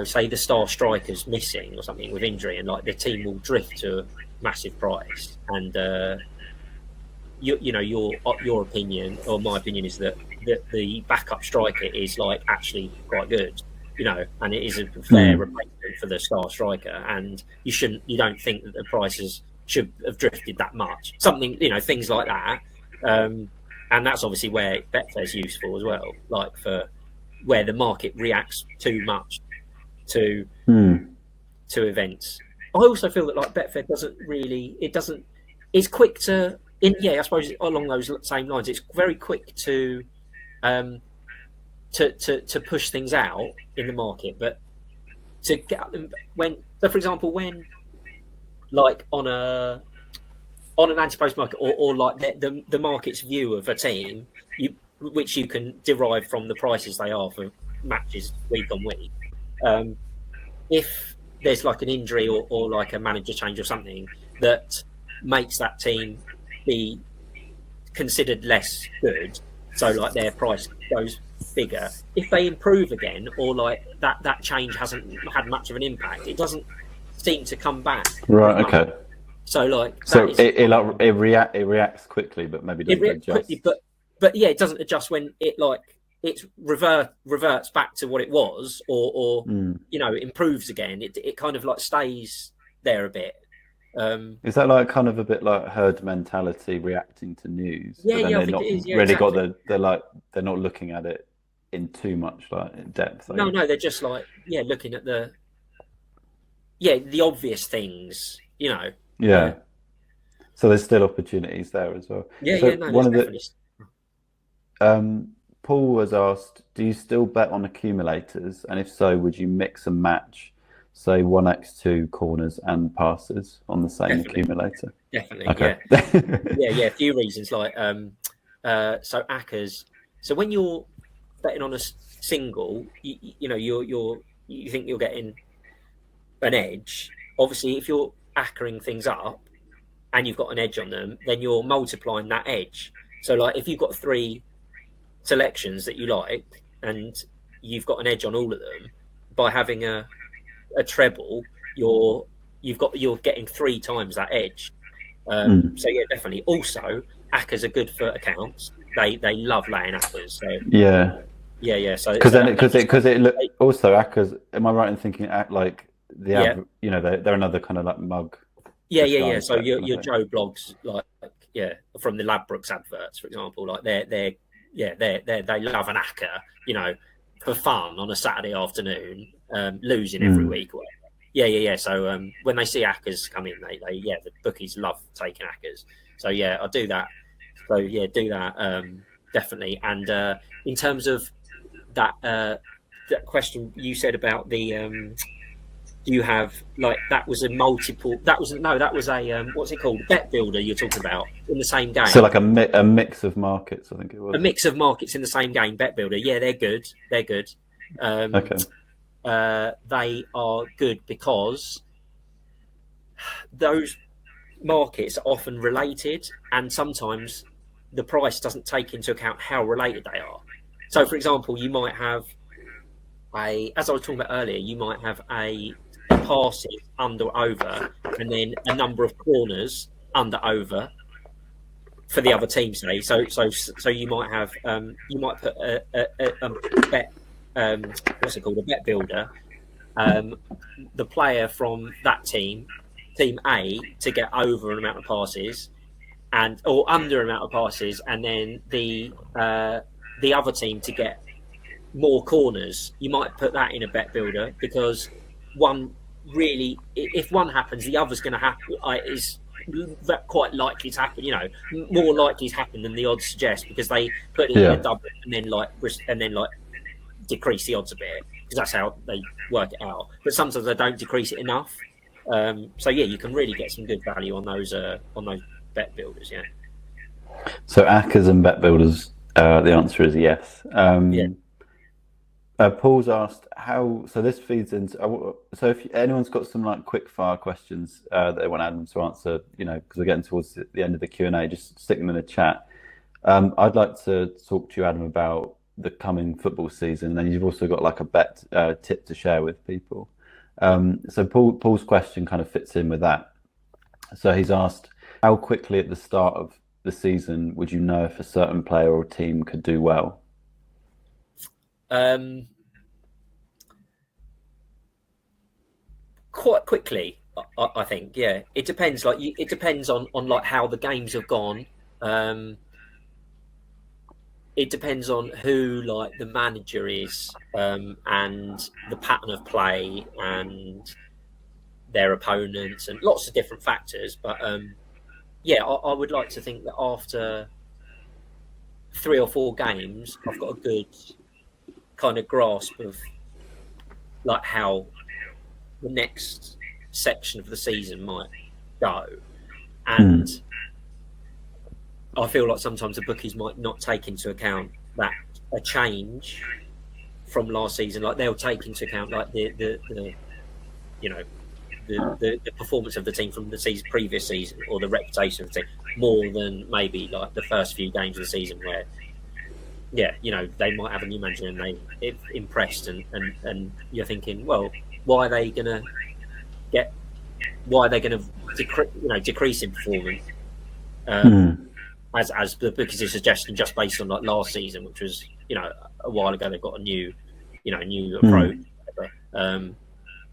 say the star striker's missing or something with injury, and like the team will drift to a massive price. And your opinion or my opinion is that the backup striker is like actually quite good, and it is a fair replacement for the star striker. And you don't think that the prices should have drifted that much. Something, things like that. And that's obviously where Betfair's useful as well, like for where the market reacts too much to events. I also feel that like Betfair it's quick to, I suppose along those same lines, it's very quick to push things out in the market, but to get them for example, when like on an anti-post market or like the market's view of a team, which you can derive from the prices they are for matches week on week. If there's like an injury or like a manager change or something that makes that team be considered less good, so like their price goes bigger, if they improve again or like that change hasn't had much of an impact, it doesn't seem to come back. Right. Okay. So like it reacts quickly, but maybe doesn't adjust. Quickly, but yeah, it doesn't adjust when it reverts back to what it was, or improves again. It kind of like stays there a bit. Is that like kind of a bit like herd mentality reacting to news? Yeah, but then I think it is. Yeah, really exactly. they're not looking at it in too much like in depth. No, they're just like looking at the obvious things, Yeah. So there's still opportunities there as well. Paul has asked, do you still bet on accumulators? And if so, would you mix and match, say 1x2 corners and passes on the same accumulator? Definitely. Okay. Yeah. A few reasons, like so Ackers. So when you're betting on a single, you think you're getting an edge. Obviously, if you're Ackering things up and you've got an edge on them, then you're multiplying that edge. So like if you've got 3 selections that you like and you've got an edge on all of them, by having a treble, you're getting 3 times that edge. So yeah, definitely. Also, Ackers are good for accounts. They love laying Ackers. So yeah. So because also Ackers. Am I right in thinking like they're another kind of like mug? Yeah. So your Joe blogs, like from the Ladbrokes adverts, for example, like they love an Acker, for fun on a Saturday afternoon, losing every week. Yeah. So when they see Ackers come in, the bookies love taking Ackers. So yeah, I do that. So yeah, do that definitely. And in terms of that question you said about the do you have like that was a what's it called, bet builder you're talking about in the same game? So like a mix of markets, I think it was. A mix of markets in the same game, bet builder. Yeah, they're good. Okay. They are good because those markets are often related, and sometimes the price doesn't take into account how related they are. So, for example, you might have as I was talking about earlier, you might have a passes under over, and then a number of corners under over for the other team. Say so you might have you might put a bet what's it called, a bet builder, the player from that team A, to get over an amount of passes or under an amount of passes, and then the other team to get more corners. You might put that in a bet builder because if one happens, the other's going to happen. Is quite likely to happen. More likely to happen than the odds suggest, because they put it in a double and then decrease the odds a bit, because that's how they work it out. But sometimes they don't decrease it enough. So yeah, you can really get some good value on those bet builders. Yeah. So Ackers and bet builders, the answer is yes. Paul's asked how. So this feeds into. So if anyone's got some like quick fire questions that they want Adam to answer, because we're getting towards the end of the Q&A, just stick them in the chat. I'd like to talk to you, Adam, about the coming football season. And you've also got like a bet tip to share with people. So Paul's question kind of fits in with that. So he's asked, how quickly at the start of the season would you know if a certain player or team could do well? Quite quickly, I think. Yeah, it depends. Like, it depends on like how the games have gone. It depends on who like the manager is, and the pattern of play and their opponents and lots of different factors. But yeah, I would like to think that after 3 or 4 games, I've got a good kind of grasp of like how the next section of the season might go. And I feel like sometimes the bookies might not take into account that a change from last season. Like, they'll take into account like the performance of the team from the previous season, or the reputation of the team, more than maybe like the first few games of the season where, they might have a new manager and they've impressed, and you're thinking, well, why are they going to decrease in performance? As the bookies are suggesting, just based on like last season, which was a while ago, they've got a new approach.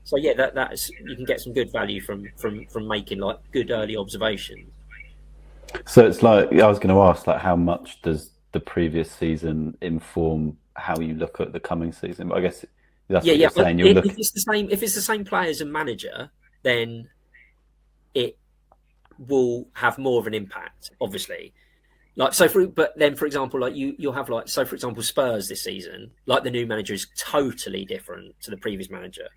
So yeah, that's you can get some good value from making like good early observations. So it's like, I was going to ask, like, how much does the previous season inform how you look at the coming season? But I guess that's what you're saying. If it's the same players and manager, then it will have more of an impact, obviously. Like, but then, for example, like you'll have like, so for example, Spurs this season, like the new manager is totally different to the previous managers,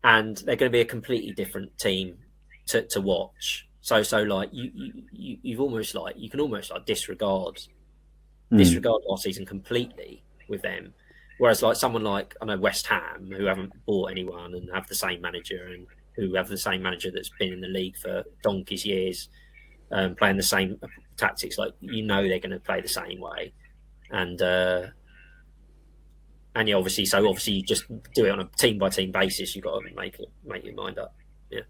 and they're going to be a completely different team to watch. So like you've almost like, you can almost like disregard last season completely with them. Whereas like someone like, I know, West Ham, who haven't bought anyone and have the same manager, and who have the same manager that's been in the league for donkey's years, playing the same tactics, like they're going to play the same way, and yeah, obviously you just do it on a team by team basis. You've got to make your mind up. Yeah.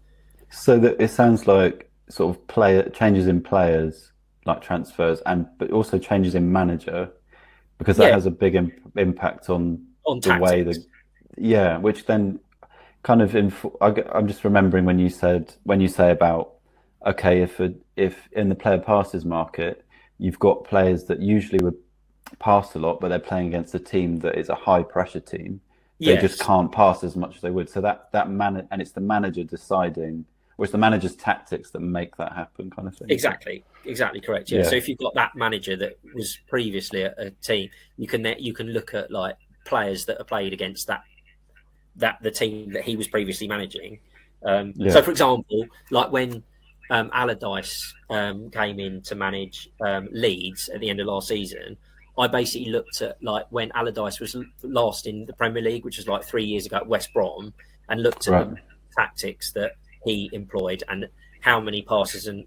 So that it sounds like sort of changes in players, like transfers, but also changes in manager, because that has a big impact on the tactics. Way which then kind of I'm just remembering when you say about, okay, if in the player passes market, you've got players that usually would pass a lot, but they're playing against a team that is a high pressure team. They just can't pass as much as they would. So and it's the manager deciding, or it's the manager's tactics that make that happen, kind of thing. Exactly correct. Yeah. So if you've got that manager that was previously a team, you can look at like players that are played against the team that he was previously managing. So for example, like when Allardyce came in to manage Leeds at the end of last season, I basically looked at like when Allardyce was last in the Premier League, which was like 3 years ago at West Brom, and looked at the tactics that he employed and how many passes and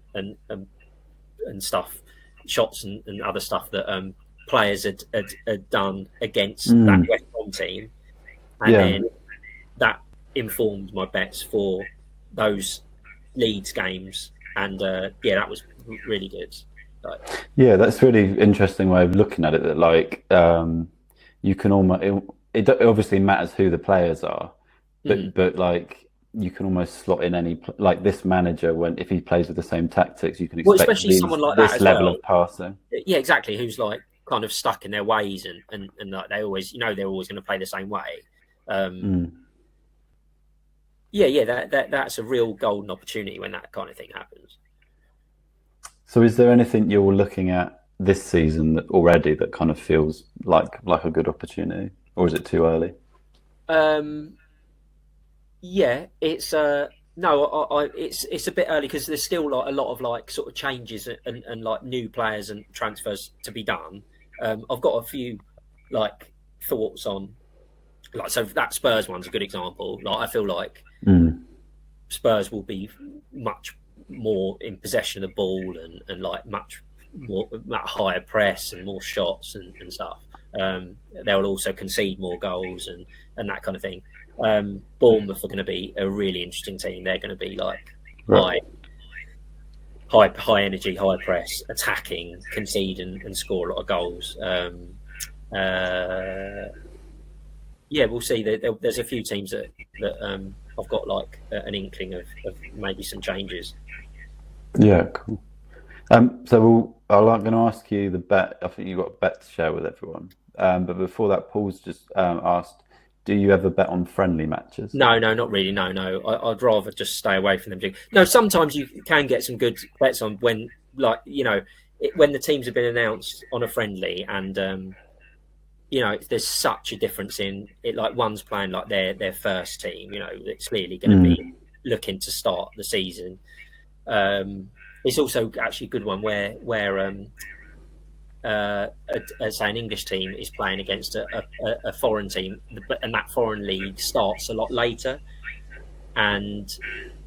stuff, shots and other stuff that players had done against that West Brom team, and then that informed my bets for those Leeds games, and that was really good. Yeah, that's a really interesting way of looking at it. That like you can almost, it obviously matters who the players are, but like you can almost slot in any, like this manager, if he plays with the same tactics, you can expect especially someone like this level of passing. Yeah, exactly. Who's like kind of stuck in their ways and like they always, they're always going to play the same way. That's a real golden opportunity when that kind of thing happens. So is there anything you're looking at this season that kind of feels like a good opportunity, or is it too early? It's it's a bit early because there's still like a lot of like sort of changes and like new players and transfers to be done. I've got a few like thoughts on like, so that Spurs one's a good example. Like I feel like Spurs will be much more in possession of the ball and like much more that higher press and more shots and stuff. They'll also concede more goals and that kind of thing. Bournemouth are going to be a really interesting team. They're going to be like high energy, high press, attacking, concede and score a lot of goals. Yeah, we'll see. There's a few teams that I've got like an inkling of maybe some changes. Yeah, cool. So I'm going to ask you the bet. I think you've got a bet to share with everyone. But before that, Paul's just asked, do you ever bet on friendly matches? No, not really. No. I'd rather just stay away from them. No, sometimes you can get some good bets on when, like, when the teams have been announced on a friendly and, there's such a difference in it. Like one's playing like their first team, it's clearly going to be looking to start the season. It's also actually a good one where say an English team is playing against a foreign team, and that foreign league starts a lot later, and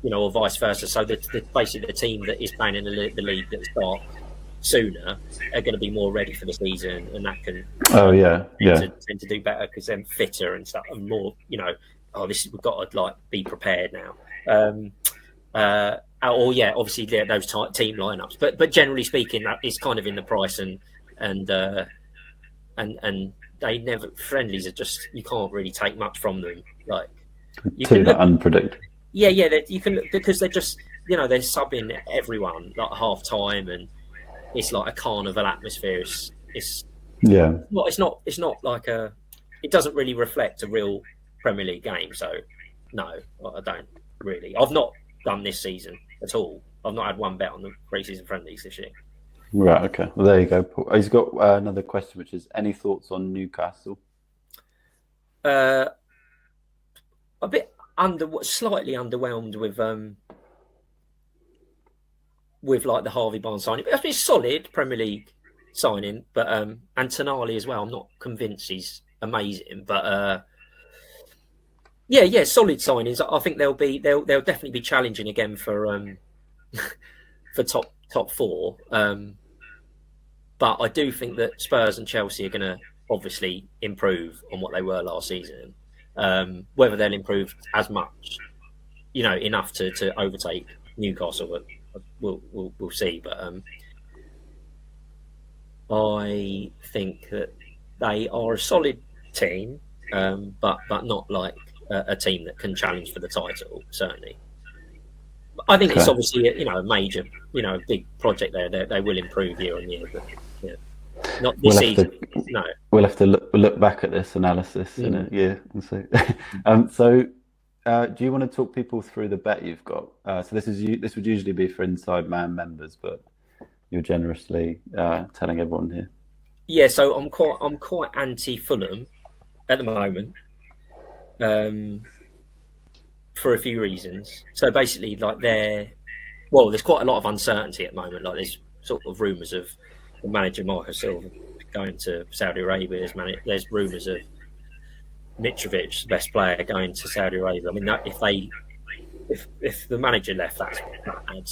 or vice versa. So basically the team that is playing in the league that starts sooner are going to be more ready for the season, and that can tend to do better because they're fitter and stuff, and more we've got to like be prepared now. Obviously those team lineups, but generally speaking, that is kind of in the price, and they never friendlies are just, you can't really take much from them. Like you can look unpredictable. Yeah, you can look because they're just they're subbing everyone like half time, and it's like a carnival atmosphere. It's not like it doesn't really reflect a real Premier League game. So no, I don't really. I've not done this season at all. I've not had one bet on the pre-season friendlies this year. Right, okay. Well, there you go, Paul. He's got another question, which is, any thoughts on Newcastle? A bit slightly underwhelmed with like the Harvey Barnes signing. But it's solid Premier League signing, but and Tonali as well. I'm not convinced he's amazing, but solid signings. I think they'll definitely be challenging again for for top four. But I do think that Spurs and Chelsea are going to obviously improve on what they were last season. Whether they'll improve as much, enough to overtake Newcastle, we'll see. But I think that they are a solid team, but not like a team that can challenge for the title, certainly. I think it's obviously a major, big project there. They will improve year on year, but not this season. No, we'll have to look back at this analysis in a year and see. So, do you want to talk people through the bet you've got? So this would usually be for Inside Man members, but you're generously telling everyone here. Yeah, so I'm quite anti Fulham at the moment. For a few reasons. So basically, like there's quite a lot of uncertainty at the moment. Like there's sort of rumours of the manager Marco Silva going to Saudi Arabia. There's rumours of Mitrovic, the best player, going to Saudi Arabia. I mean, if the manager left, that's bad.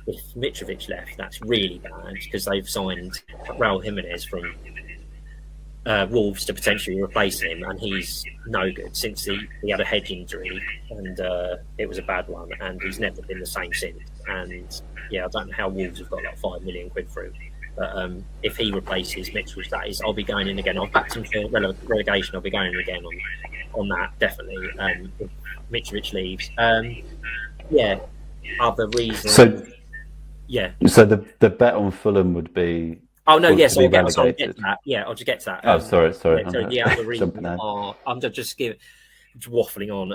If Mitrovic left, that's really bad because they've signed Raul Jimenez from Wolves to potentially replace him, and he's no good since he had a head injury, and it was a bad one, and he's never been the same since. And I don't know how Wolves have got like £5 million for him, but if he replaces Mitrovic, that is, I'll be going in again. I've backed him for relegation. I'll be going in again on that definitely. If Mitrovic leaves, other reasons. So the bet on Fulham would be. Oh no! Yes, I'll get to that. Yeah, I'll just get to that. Oh, sorry. The other reason I'm just waffling on.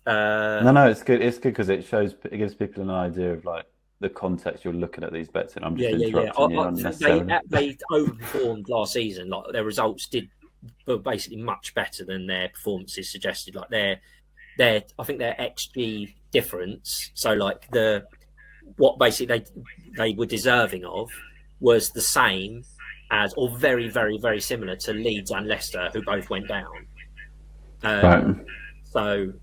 No, it's good. It's good because it gives people an idea of like the context you're looking at these bets in. I'm just interrupting you unnecessarily. They overperformed last season. Like their results were basically much better than their performances suggested. Like I think their XG difference. So like what basically they were deserving of was the same or very, very, very similar to Leeds and Leicester, who both went down. Right. So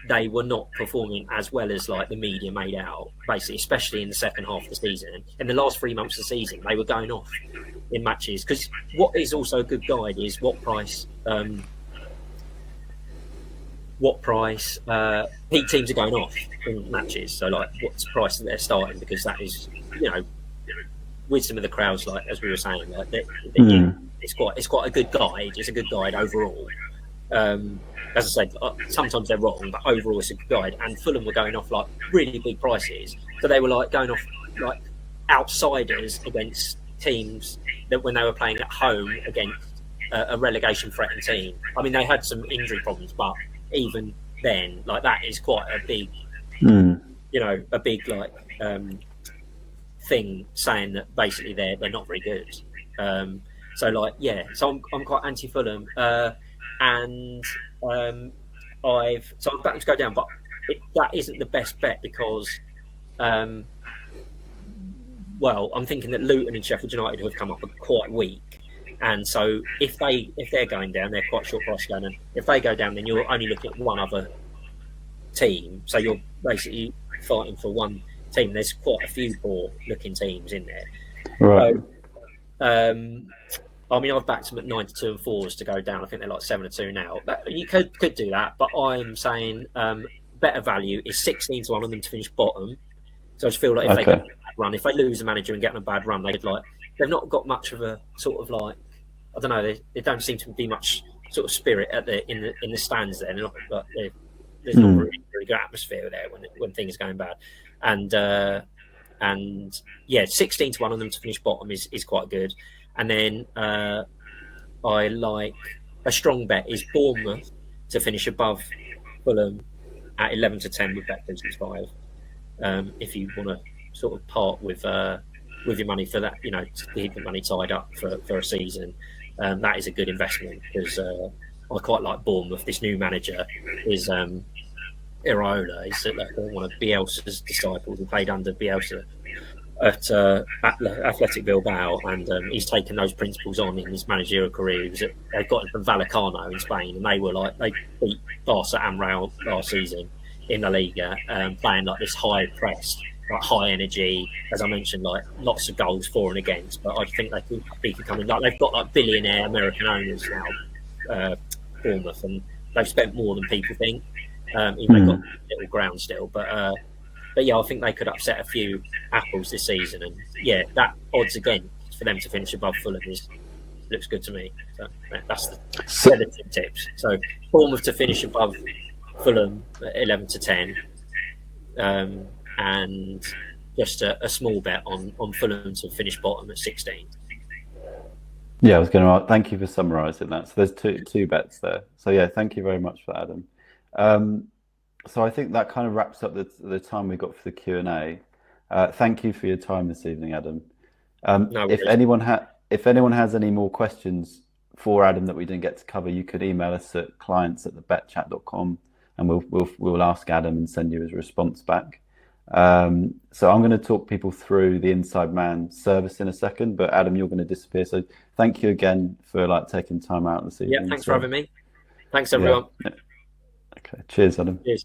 they were not performing as well as like the media made out, basically, especially in the second half of the season. In the last 3 months of the season, they were going off in matches. Because what is also a good guide is what price peak teams are going off in matches. So like what's the price that they're starting, because that is, with some of the crowds, like as we were saying, like it's quite a good guide. It's a good guide overall. As I said, sometimes they're wrong, but overall it's a good guide. And Fulham were going off like really big prices, so they were like going off like outsiders against teams that when they were playing at home against a relegation threatened team. I mean, they had some injury problems, but even then, like that is quite a big, a big like thing saying that basically they're not very good. So I'm quite anti Fulham. And I'm back to go down, but that isn't the best bet because, I'm thinking that Luton and Sheffield United, who have come up, are quite weak, and so if they're going down, they're quite short price down, and if they go down, then you're only looking at one other team, so you're basically fighting for one team. There's quite a few poor looking teams in there, right? So, I mean, I've backed them at 9 to 2 and 4s to go down. I think they're like 7 to 2 now. But you could do that, but I'm saying better value is 16 to 1 on them to finish bottom. So I just feel like if they get a bad run, if they lose a manager and get on a bad run, they've not got much of a sort of like, I don't know, they don't seem to be much sort of spirit in the stands there. They're not, there's not really good atmosphere there when things are going bad. And 16 to 1 on them to finish bottom is quite good. And then I like a strong bet is Bournemouth to finish above Fulham at 11 to 10 with Bet365. If you want to sort of part with your money for that, to keep the money tied up for a season, that is a good investment because I quite like Bournemouth. This new manager is Iraola. He's one of Bielsa's disciples who played under Bielsa at Athletic Bilbao, and he's taken those principles on in his managerial career. They've got him from Vallecano in Spain, and they beat Barca and Real last season in La Liga, playing like this high press, like high energy, as I mentioned, like lots of goals for and against. But I think they could be becoming like they've got like billionaire American owners now, Bournemouth, and they've spent more than people think. Even they've got little ground still, but I think they could upset a few apples this season, and that odds again for them to finish above Fulham looks good to me. So that's the two tips. So Bournemouth to finish above Fulham at 11 to 10, and just a small bet on Fulham to finish bottom at 16. Yeah, I was going to. Thank you for summarising that. So there's two bets there. So thank you very much for that, Adam. So I think that kind of wraps up the time we got for the Q&A. Thank you for your time this evening, Adam. If anyone has any more questions for Adam that we didn't get to cover, you could email us at clients@thebetchat.com, and we'll ask Adam and send you his response back. So I'm going to talk people through the Inside Man service in a second, but Adam, you're going to disappear. So thank you again for taking time out this evening. Yeah, thanks for having me. Thanks everyone. Yeah. Okay, cheers, Adam. Cheers.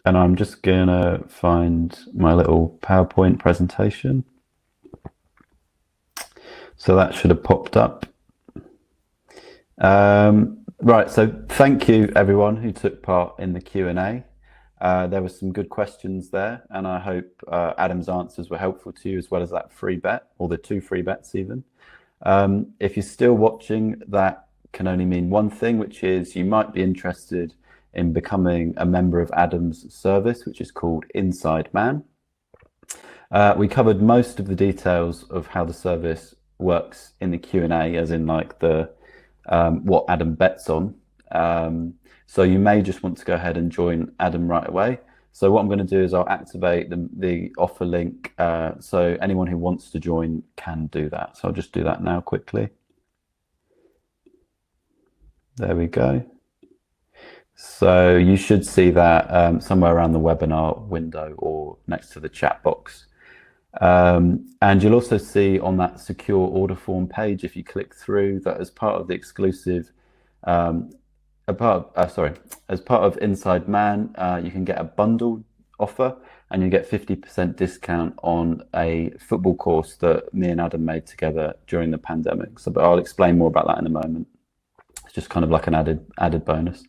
And I'm just going to find my little PowerPoint presentation. So that should have popped up. Right, so thank you everyone who took part in the Q&A. There were some good questions there, and I hope Adam's answers were helpful to you, as well as that free bet, or the 2 free bets even. If you're still watching, that can only mean one thing, which is you might be interested in becoming a member of Adam's service, which is called Inside Man. We covered most of the details of how the service works in the Q&A, as in the what Adam bets on. So you may just want to go ahead and join Adam right away. So what I'm going to do is I'll activate the offer link, so anyone who wants to join can do that. So I'll just do that now quickly. There we go. So you should see that somewhere around the webinar window or next to the chat box. And you'll also see on that secure order form page, if you click through, that as part of the exclusive, as part of Inside Man, you can get a bundle offer, and you get 50% discount on a football course that me and Adam made together during the pandemic. But I'll explain more about that in a moment. It's just kind of like an added bonus.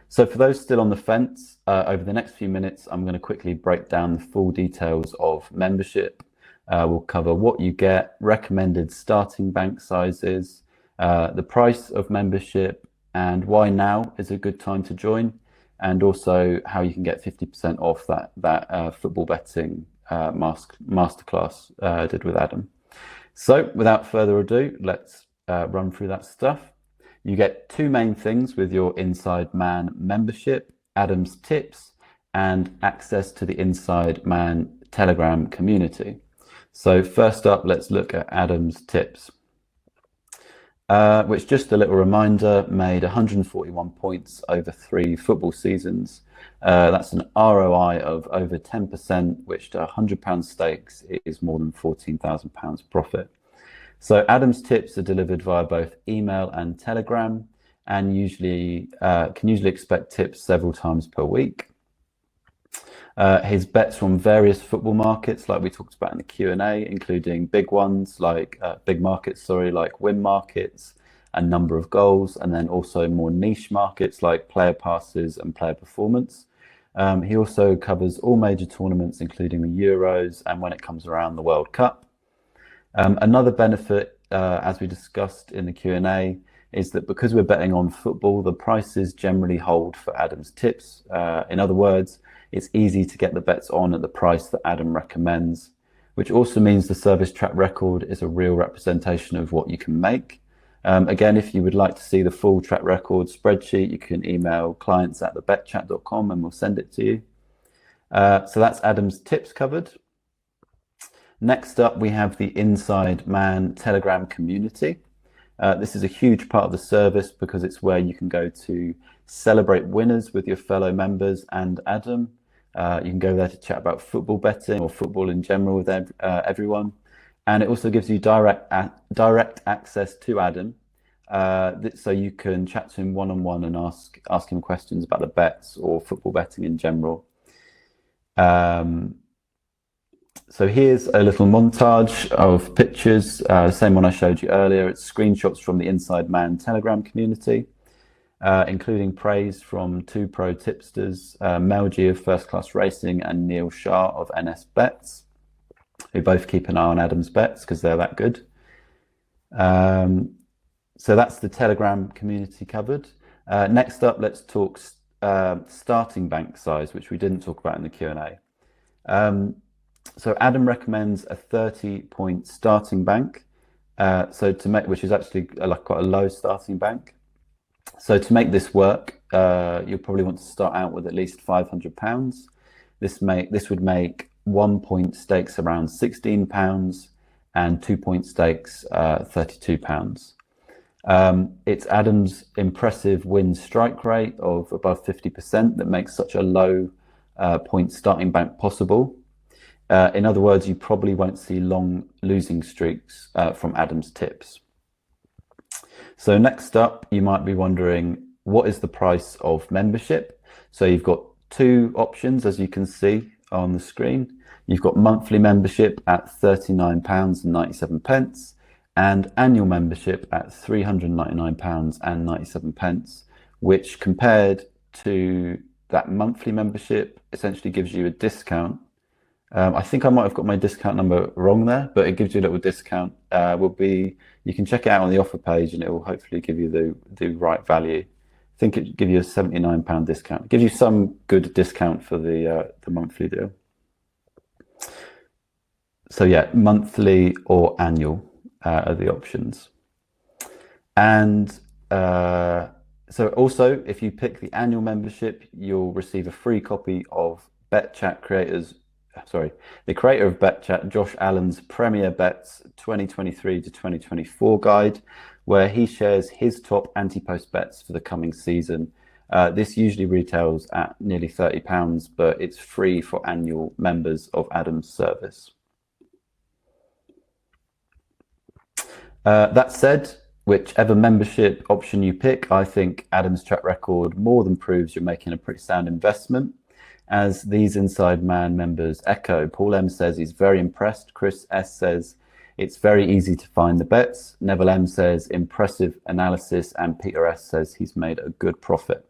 So for those still on the fence, over the next few minutes, I'm going to quickly break down the full details of membership. We'll cover what you get, recommended starting bank sizes, the price of membership, and why now is a good time to join, and also how you can get 50% off that football betting masterclass I did with Adam. So without further ado, let's run through that stuff. You get two main things with your Inside Man membership: Adam's tips and access to the Inside Man Telegram community. So first up, let's look at Adam's tips, which, just a little reminder, made 141 points over 3 football seasons. That's an ROI of over 10%, which to £100 stakes is more than £14,000 profit. So Adam's tips are delivered via both email and Telegram, and usually can expect tips several times per week. His bets from various football markets, like we talked about in the Q&A, including big ones like big markets, like win markets and number of goals, and then also more niche markets like player passes and player performance. He also covers all major tournaments, including the Euros, and when it comes around, the World Cup. Another benefit, as we discussed in the Q&A, is that because we're betting on football, the prices generally hold for Adam's tips. In other words, it's easy to get the bets on at the price that Adam recommends, which also means the service track record is a real representation of what you can make. Again, if you would like to see the full track record spreadsheet, you can email clients@thebetchat.com and we'll send it to you. So that's Adam's tips covered. Next up, we have the Inside Man Telegram community. This is a huge part of the service because it's where you can go to celebrate winners with your fellow members and Adam. You can go there to chat about football betting or football in general with everyone. And it also gives you direct access to Adam, so you can chat to him one-on-one and ask him questions about the bets or football betting in general. So here's a little montage of pictures, same one I showed you earlier. It's screenshots from the Inside Man Telegram community, including praise from 2 pro tipsters, Mel G of First Class Racing and Neil Shah of NS Bets, who both keep an eye on Adam's bets because they're that good. So that's the Telegram community covered. Next up, let's talk starting bank size, which we didn't talk about in the Q&A. So Adam recommends a 30-point starting bank, which is actually quite a low starting bank. So to make this work, you'll probably want to start out with at least £500. This would make 1-point stakes around £16 and 2-point stakes £32. It's Adam's impressive win strike rate of above 50% that makes such a low point starting bank possible. In other words, you probably won't see long losing streaks from Adam's tips. So next up, you might be wondering, what is the price of membership? So you've got 2 options, as you can see on the screen. You've got monthly membership at £39.97 and annual membership at £399.97, which, compared to that monthly membership, essentially gives you a discount. I think I might have got my discount number wrong there, but it gives you a little discount. You can check it out on the offer page and it will hopefully give you the right value. I think it give you a £79 discount. It gives you some good discount for the monthly deal. So yeah, monthly or annual are the options. And so also, if you pick the annual membership, you'll receive a free copy of the creator of BetChat, Josh Allen's Premier Bets 2023 to 2024 guide, where he shares his top anti-post bets for the coming season. This usually retails at nearly £30, but it's free for annual members of Adam's service. That said, whichever membership option you pick, I think Adam's track record more than proves you're making a pretty sound investment. As these Inside Man members echo, Paul M says he's very impressed. Chris S says it's very easy to find the bets. Neville M says impressive analysis, and Peter S says he's made a good profit.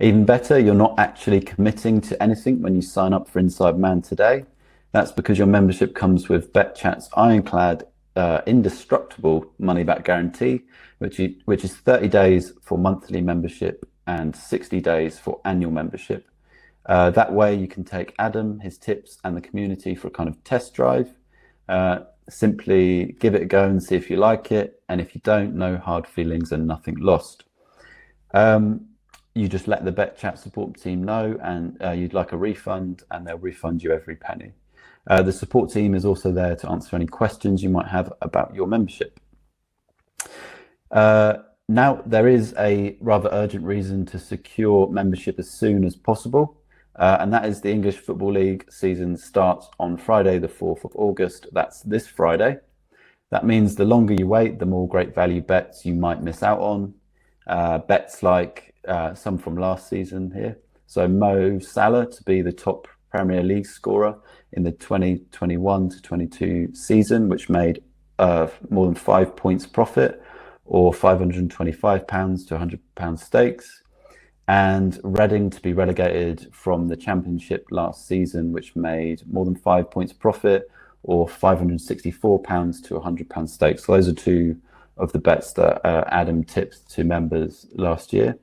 Even better, you're not actually committing to anything when you sign up for Inside Man today. That's because your membership comes with BetChat's ironclad, indestructible money-back guarantee, which is 30 days for monthly membership and 60 days for annual membership. That way you can take Adam, his tips, and the community for a kind of test drive. Simply give it a go and see if you like it. And if you don't, no hard feelings and nothing lost. You just let the BetChat support team know and you'd like a refund, and they'll refund you every penny. The support team is also there to answer any questions you might have about your membership. Now, there is a rather urgent reason to secure membership as soon as possible, and that is the English Football League season starts on Friday, the 4th of August. That's this Friday. That means the longer you wait, the more great value bets you might miss out on. Bets like some from last season here. So Mo Salah to be the top Premier League scorer in the 2021 to 22 season, which made more than 5 points profit, or £525 to £100 stakes. And Reading to be relegated from the Championship last season, which made more than 5 points profit, or £564 to £100 stakes. So those are two of the bets that Adam tipped to members last year.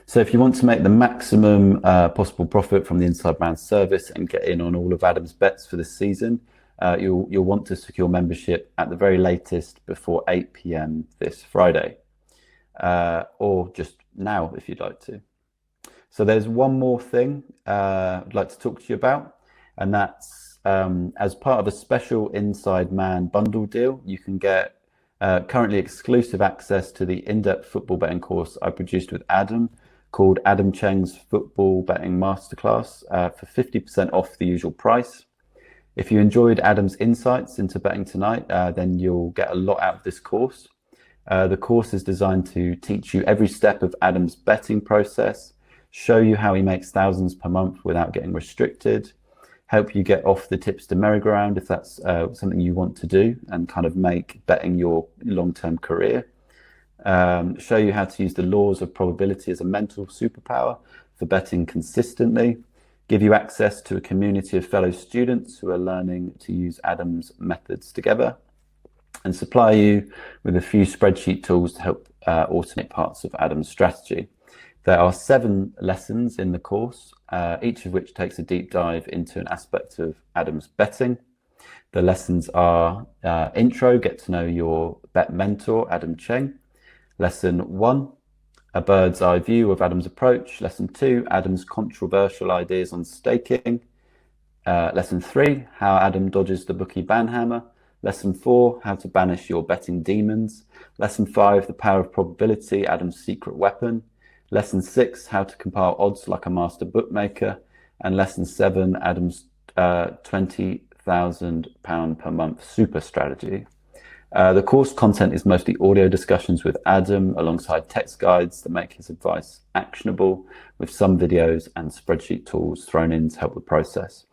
So if you want to make the maximum possible profit from the Inside Man service and get in on all of Adam's bets for this season, you'll want to secure membership at the very latest before 8 p.m. this Friday, or just now if you'd like to. So there's one more thing I'd like to talk to you about, and that's as part of a special Inside Man bundle deal, you can get currently exclusive access to the in-depth football betting course I produced with Adam, called Adam Cheng's Football Betting Masterclass, for 50% off the usual price. If you enjoyed Adam's insights into betting tonight, then you'll get a lot out of this course. The course is designed to teach you every step of Adam's betting process, show you how he makes thousands per month without getting restricted, help you get off the tipster merry-go-round if that's something you want to do and kind of make betting your long-term career. Show you how to use the laws of probability as a mental superpower for betting consistently, give you access to a community of fellow students who are learning to use Adam's methods together, and supply you with a few spreadsheet tools to help automate parts of Adam's strategy. There are 7 lessons in the course, each of which takes a deep dive into an aspect of Adam's betting. The lessons are intro, get to know your bet mentor, Adam Cheng. Lesson 1, a bird's eye view of Adam's approach. Lesson 2, Adam's controversial ideas on staking. Lesson 3, how Adam dodges the bookie banhammer. Lesson 4, how to banish your betting demons. Lesson 5, the power of probability, Adam's secret weapon. Lesson 6, how to compile odds like a master bookmaker. And lesson 7, Adam's £20,000 per month super strategy. The course content is mostly audio discussions with Adam alongside text guides that make his advice actionable, with some videos and spreadsheet tools thrown in to help the process.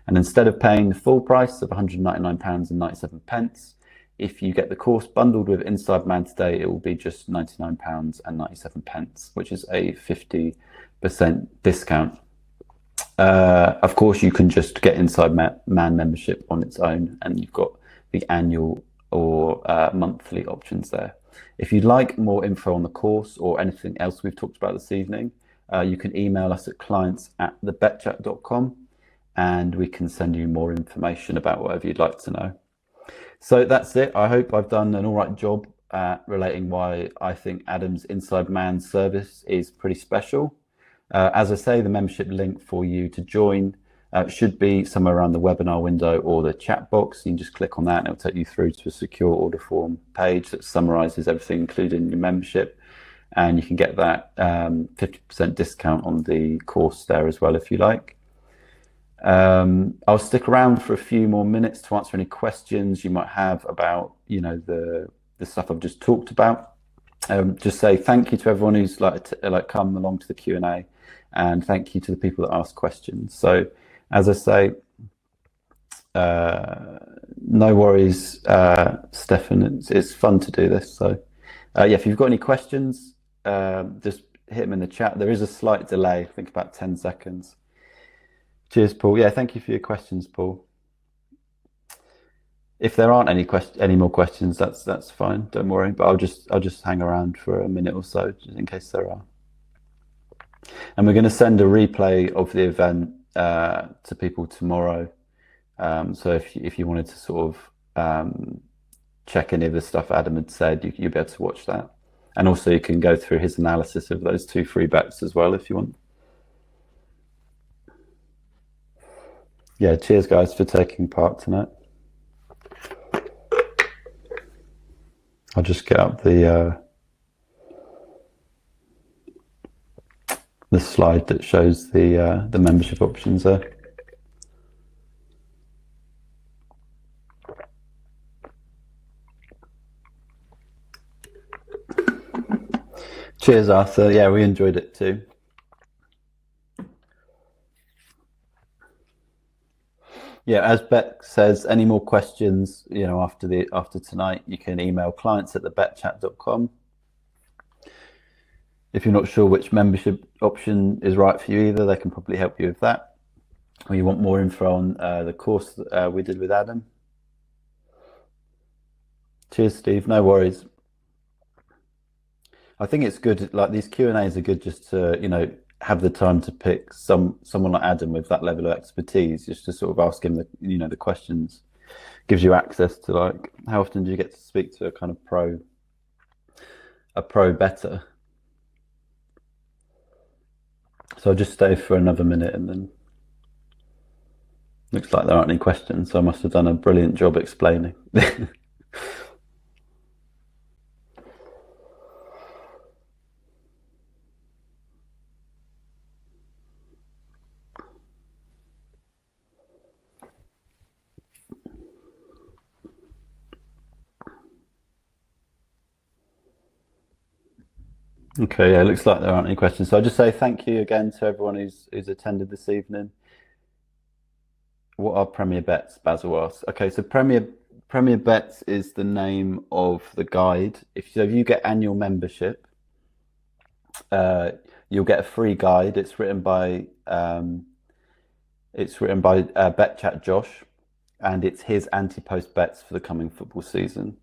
And instead of paying the full price of £199.97, if you get the course bundled with Inside Man today, it will be just £99.97, which is a 50% discount. Of course, you can just get Inside Man membership on its own, and you've got the annual or monthly options there. If you'd like more info on the course or anything else we've talked about this evening, you can email us at clients@thebetchat.com and we can send you more information about whatever you'd like to know. So that's it. I hope I've done an all right job at relating why I think Adam's Inside Man service is pretty special. As I say, the membership link for you to join should be somewhere around the webinar window or the chat box. You can just click on that and it'll take you through to a secure order form page that summarizes everything included in your membership. And you can get that 50% discount on the course there as well if you like. I'll stick around for a few more minutes to answer any questions you might have about, the stuff I've just talked about. Just say thank you to everyone who's come along to the Q&A, and thank you to the people that ask questions. So, as I say, no worries, Stefan. It's fun to do this. So, if you've got any questions, just hit them in the chat. There is a slight delay, I think about 10 seconds. Cheers, Paul. Yeah, thank you for your questions, Paul. If there aren't any more questions, that's fine. Don't worry. But I'll just hang around for a minute or so, just in case there are. And we're going to send a replay of the event to people tomorrow. So if you wanted to sort of check any of the stuff Adam had said, you'll be able to watch that. And also you can go through his analysis of those 2 free bets as well if you want. Yeah, cheers guys for taking part tonight. I'll just get up the slide that shows the membership options there. Cheers, Arthur. Yeah, we enjoyed it too. Yeah, as Beck says, any more questions, after tonight, you can email clients@thebetchat.com. If you're not sure which membership option is right for you either, they can probably help you with that. Or you want more info on the course that we did with Adam. Cheers, Steve. No worries. I think it's good, like these Q&As are good just to, have the time to pick someone like Adam with that level of expertise, just to sort of ask him the questions. Gives you access to, like, how often do you get to speak to a kind of pro bettor? So I'll just stay for another minute, and then looks like there aren't any questions, so I must have done a brilliant job explaining. Okay, yeah, it looks like there aren't any questions. So I'll just say thank you again to everyone who's attended this evening. What are Premier Bets? Basil asks. Okay, so Premier Bets is the name of the guide. If you get annual membership, you'll get a free guide. It's written by BetChat Josh, and it's anti-post bets for the coming football season.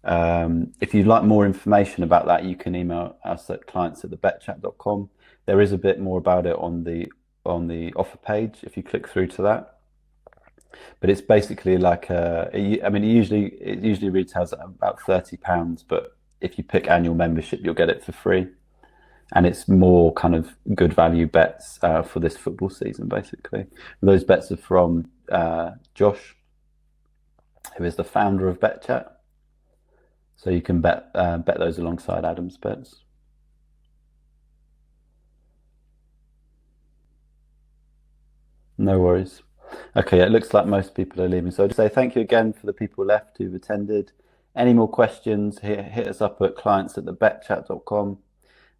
If you'd like more information about that, you can email us at clients@thebetchat.com. There is a bit more about it on the offer page if you click through to that. But it's basically like it usually retails at about £30, but if you pick annual membership, you'll get it for free. And it's more kind of good value bets for this football season, basically. Those bets are from Josh, who is the founder of BetChat. So you can bet those alongside Adam's bets. No worries. Okay, it looks like most people are leaving. So I'll just say thank you again for the people left who've attended. Any more questions, hit us up at clients@thebetchat.com,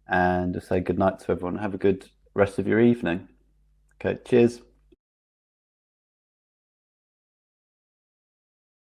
and just say good night to everyone. Have a good rest of your evening. Okay, cheers.